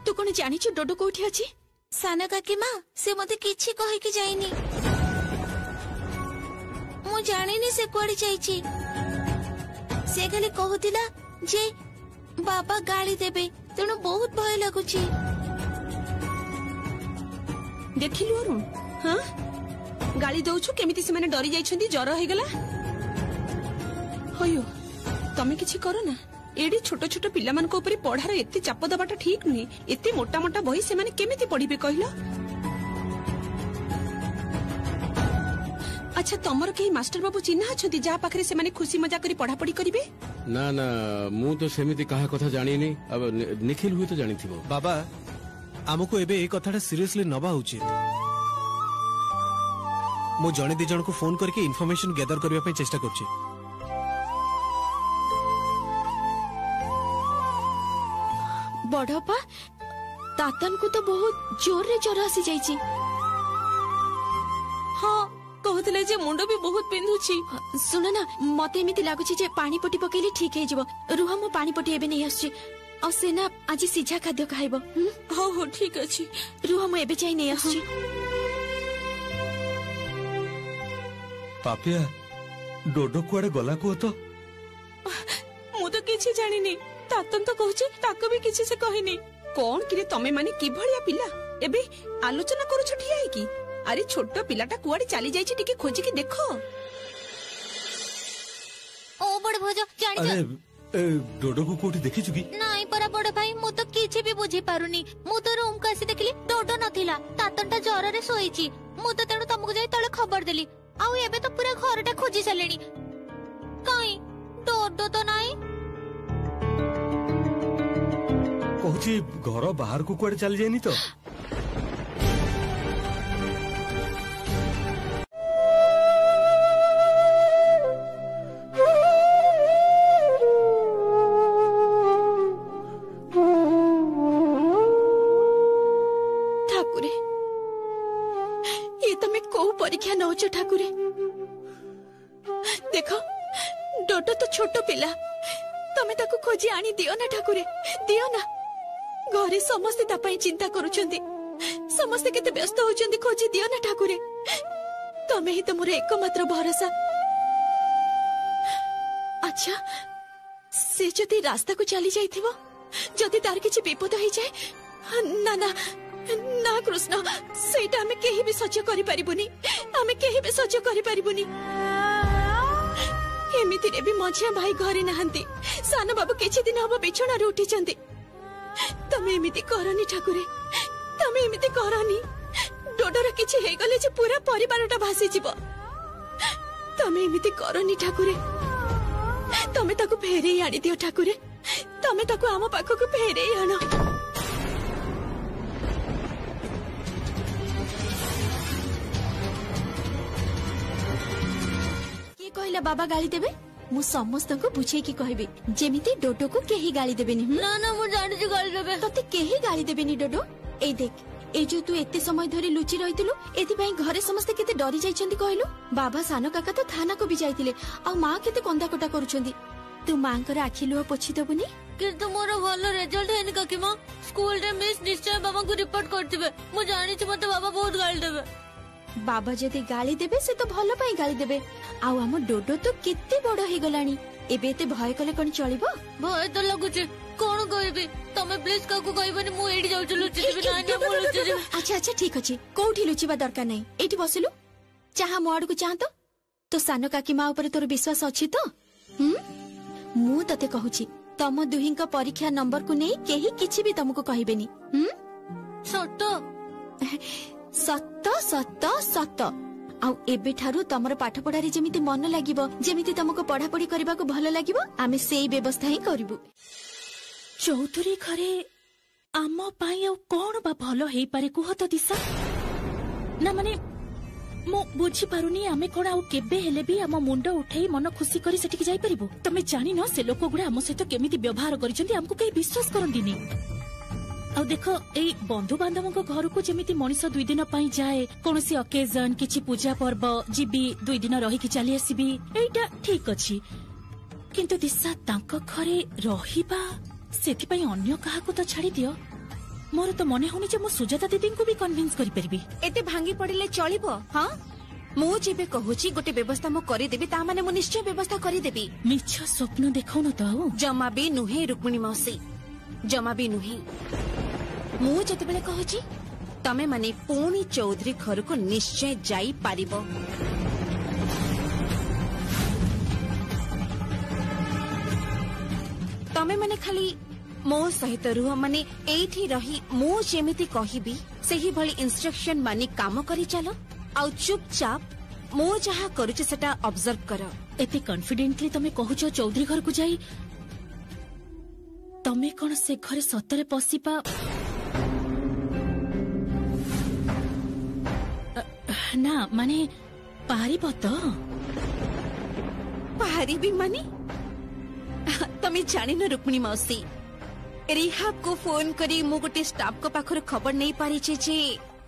तू कौन जानी छु डोडो कोठी अछि? साना काकी माँ से मते किछि कहि कि जाइनी मु जानिनी से कुआडे जाइछि से खाली कहूतिला जे बाबा गाली देबे तेणु बहुत भय लागुछि। देखिलु अरुण हाँ गाली दउछु केमिति से माने डरी जाइछंती ज्वर हो गला होयो तमे किछि करो ना एडी छोट छोट पिला मान को ऊपर पढ़ार एते चाप दबाटा ठीक नुहे एते मोटा मोटा बही से माने केमिति पढ़िबे कहलो। अच्छा तमर के मास्टर बाबू चिन्हा अछंती जा पाखरे से माने खुशी मजा करी पढ़ा पढ़ी करिवे? ना ना मु तो सेमिति कहा कथा जानी नहीं अब निखिल हुए तो जानी थिबो। बाबा हमको एबे ए कथाटा सीरियसली नबा उचित मु जणे दी जण को फोन करके इन्फॉर्मेशन गैदर करबा पे चेष्टा करछि। बड़पा तातन को तो बहुत जोर रे ज्वर आसी जाइछि। हाँ कहतले जे मुंड भी बहुत बिंधुछि। सुन ना मते एमिति लागुछि जे पानी पटी पकेली ठीक हे जिवो रुह मु पानी पटी एबे नै आछी आ सेना आज सिझा खाद्य खाइबो। हो हो ठीक अछि रुह मु एबे जाई नै आछी। पापिया डोडो कुआडे गला को तो मु तो किछि जानिनी तातन तो कहूछि ताको भी किछि से कहिनी। कौन किरे तमे माने कि भलिया पिला एबे आलोचना करू छठी है कि अरे छोट पिलाटा कुआडे चली जाइछि टिके खोजी के देखो। ओ बड़ भोज जानि अरे डोडो को कोठी देखि चुकी नाई परा बड़ भाई मु तो किछि भी बुझी पारुनी मु तो रूम का आसी देखली डोडो नथिला तातनटा ज्वर रे सोईछि मु तो तेणु तुमको जाई तळे खबर देली आउ एबे तो पूरा घरटा खोजी सालेनी काई डोडो तो नाई कहूची घर बाहर को कुआडे चली जाइनी तो ठाकुरे ये तमे को परीक्षा नौछ ठाकुरे देखो डोडो तो छोटो पिला तमे ताको खोजी आनी दियो ना ठाकुरे दियो ना घरे समस्ते तापाई चिंता करूछंती समस्ते केते व्यस्त होचंती खोजी दियो ना ठाकुरे तमे ही तो मोर एकमात्र भरोसा। अच्छा से जदि रास्ता को चली जाइथिबो जदि तार किछि विपद होई जाए ना ना ना कृष्ण सेटा हमें केही भी सह्य करि परिबुनी हमें केही भी सह्य करि परिबुनी एमिति रे भी मझिया भाई घरे नहंती सानो बाबू किछि दिन हबो बिछणा रे उठिचंती तमे एमिति करनी ठाकुरे तमे एमिति करनी डोडोर किछि हे गले जे पूरा परिवारटा भासी जिवो तमे एमिति करनी ठाकुरे तमे ताको फेरेई आनी दियो ठाकुरे तमे ताको आम पाखको फेरेई आनो। किए कहला बाबा गाली देबे मु समस्त को बुझे की कहबे जेमिति डोडो को केही गाली देबेनी। ना ना मु जानि जे गाली देबे तते केही गाली देबेनी डोडो ए देख ए जो तू एते समय धरि लुचि रहितलु एति पई घरे समस्त केते डरी जाइछंती कहलु बाबा सानो काका तो थाना को भी जाइतिले आ मां केते कंदा कोटा करूछंती तू मां कर आखि लुह पोछि देबुनी किंतु मोर भलो रिजल्ट हैनी काकीमा स्कूल रे मिस निश्चय बाबा को रिपोर्ट करथिबे मु जानि छी मते बाबा बहुत गाली देबे बाबा जदि गाली देबे से तो भलो पई गाली देबे आउ हम डोडो तो केते बड़ हे गलानी एबे एते भय कले कोन चलिबो भय तो लागुचे कोन कहबे तमे प्लीज काकू कहबनी मु एडी जाउ लुचि देबे ना ना मु लुचि देबे अच्छा अच्छा ठीक अछि कोठी लुचिबा दरकार नै एठी बसिलु चाहा मोड को चाह तो सानो काकी मा ऊपर तोर विश्वास अछि तो मु तते कहूची तम दुहिंका परीक्षा नंबर को नै केही किछि भी तुमको कहबेनी सत सत सत सत आउ एबे ठारू तमर पाठ पढ़ारी जेमिति मन लागिबो जेमिति तुमको पढ़ा पढ़ी करबा को भलो लागिबो आमे सेही व्यवस्था ही करबु चौधरी घरे आम पाई आ कौन बा भलो हेई पारे कुह तो दिशा ना माने मो बुझी पारुनी आमे कोन आउ केबे हेले भी आम मुंड उठेई मन खुशी करी सेठी जाई परिबो तमे जानि न से लोक गुडा आम सहित केमिति व्यवहार करिसेंती हमको कई विश्वास करंदिनी आ देखो एई बंधु बांधवक घर को जेमिति मनीष 2 दिन पाई जाए कोनसी ओकेजन किछि पूजा पर्व जीबी 2 दिन रही कि चली आसीबी एटा ठीक अछि किंतु दिशा तांको घरे रहिबा सेथि पई अन्य काहा को तो छाडी दियो मोर तो मने होनी जे मो सुजाता दीदी को भी कन्विंस करि परबी एते भांगी पड़िले चलिबो हां मु जेबे कहूची गोटे व्यवस्था मो करि देबी ता माने मु निश्चय व्यवस्था करि देबी मिछ स्वप्न देखौ न तो जमा भी नुहे रुक्मिणी मौसी जमा भी नुहे मु जते बेले कहूची तमे माने पूणी चौधरी घर को निश्चय जाई पारिबो तमे माने खाली मो सहित रुह माने एठी रही मु जेमिति कहिबी सेही भली इंस्ट्रक्शन मानी काम करी चलो आ चुपचाप मो जहा करूचे सेटा ऑब्जर्व करो एते कॉन्फिडेंटली तमे कहूचो चौधरी घर को जाई तमे कोन से घरे सतरे पसिपा ना माने पारिबो तो पारिबी माने तमे जानि न रुक्मिणी मौसी रिहा को फोन करी मु गोटे स्टाफ को पाखर खबर नहीं पारी जे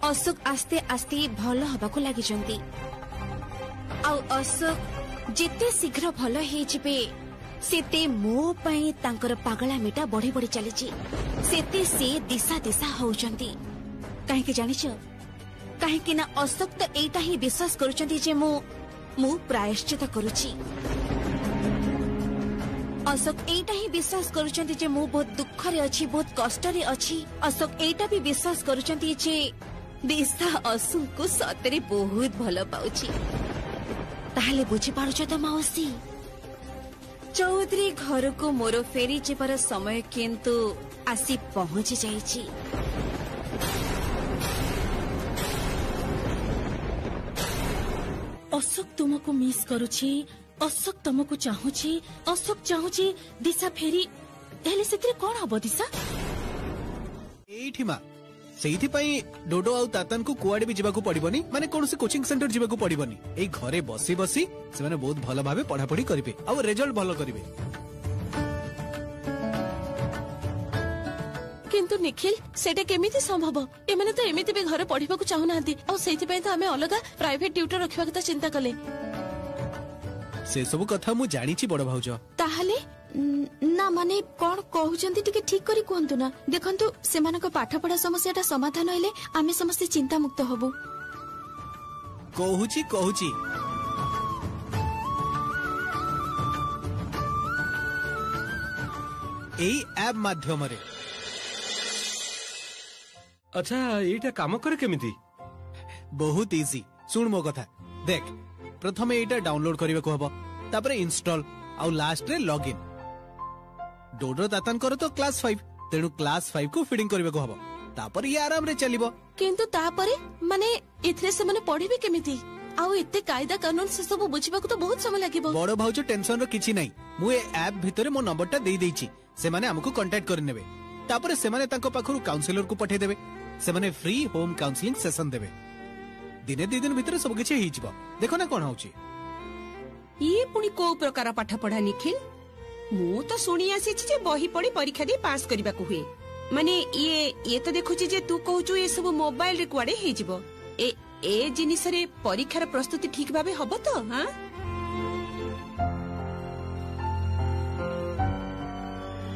अशोक आस्ते आस्ते भल हबा को लागि जंती आ अशोक जेते शीघ्र भल हे जिबे सेते मो पई तांकर पागला मिटा बढ़ी बढ़ी चली छी सेते से दिशा दिशा हो जंती काहे के जानि छ काहे कि ना अशोक तो एटा ही विश्वास करूचंती जे मु प्रायश्चित करूची अशोक एटा ही विश्वास करूचंती जे मु बहुत दुख रे अछि बहुत कष्ट रे अछि अशोक एटा भी विश्वास करूचंती जे दिशा अशोक को सतरे बहुत भलो पाउची ताहले बुझी पारुछ त मौसी चौधरी घर को मोर फेरी जेबार समय किंतु आसी पहुंची जाईची अशोक तुमको मिस करूची अशोक तुमको चाहूची अशोक चाहूची दिशा फेरी हेले सेतिरे कोन हबो दिशा एठी मा सेइथि पई डोडो आउ तातन को कुआडे भी जिबाकू पड़िबनी माने कोनसे कोचिंग सेंटर जिबाकू पड़िबनी एई घरे बसी बसी से माने बहुत भलो भाबे पढ़ा पढ़ी करिवे आ रिजल्ट भलो करिवे किंतु निखिल सेटा केमिति संभव ए माने तो एमिति भी घरे पढिबा को चाहू नांती आ सेति पई तो हमें अलगा प्राइवेट ट्यूटर रखिबा के चिंता कले से सब कथा मु जानी छी बड़ भाउज ताहले ना माने कोन कहउचंती टिके ठीक करी कोहंतु ना देखंतु सेमानक पाठ पढ़ा समस्याटा समाधान होइले आमे समस्त चिंता मुक्त हबु कहूची कहूची एई ऐप माध्यम रे अच्छा एटा काम करे केमिति बहुत इजी सुन मो कथा देख प्रथमे एटा डाउनलोड करिवे को हबो तापरे इंस्टॉल आउ लास्ट रे लॉगिन डोडो दातन करो तो क्लास 5 तेनु क्लास 5 को फीडिंग करिवे को हबो तापर ये आराम रे चलिबो किंतु तापरे माने इथरे से माने पढिबे केमिति आउ एते कायदा कानून से सब बुझिबा को तो बहुत समय लागिबो बड़ भाउज टेंशन रो किछि नै मु ए ऐप भितरे मो नंबरटा देई देइछि से माने हमको कांटेक्ट करि नेबे तापरे से माने तांको पाखरु काउंसलर को पठे देबे से माने फ्री होम काउंसलिंग सेशन देबे दिने 2 दिन भितर सब किछि हेइ जिवो देखो ना कोन होउची ये पुणी को प्रकार पाठ पढ़ा निखिल मु तो सुनी आसी जे बही पढ़ी परीक्षा दे पास करबा को हुए माने ये तो देखुची जे तू कहूचु ये सब मोबाइल रे कुआडे हे जिवो ए जिनिस रे परीक्षार प्रस्तुति ठीक भाबे हबो तो हां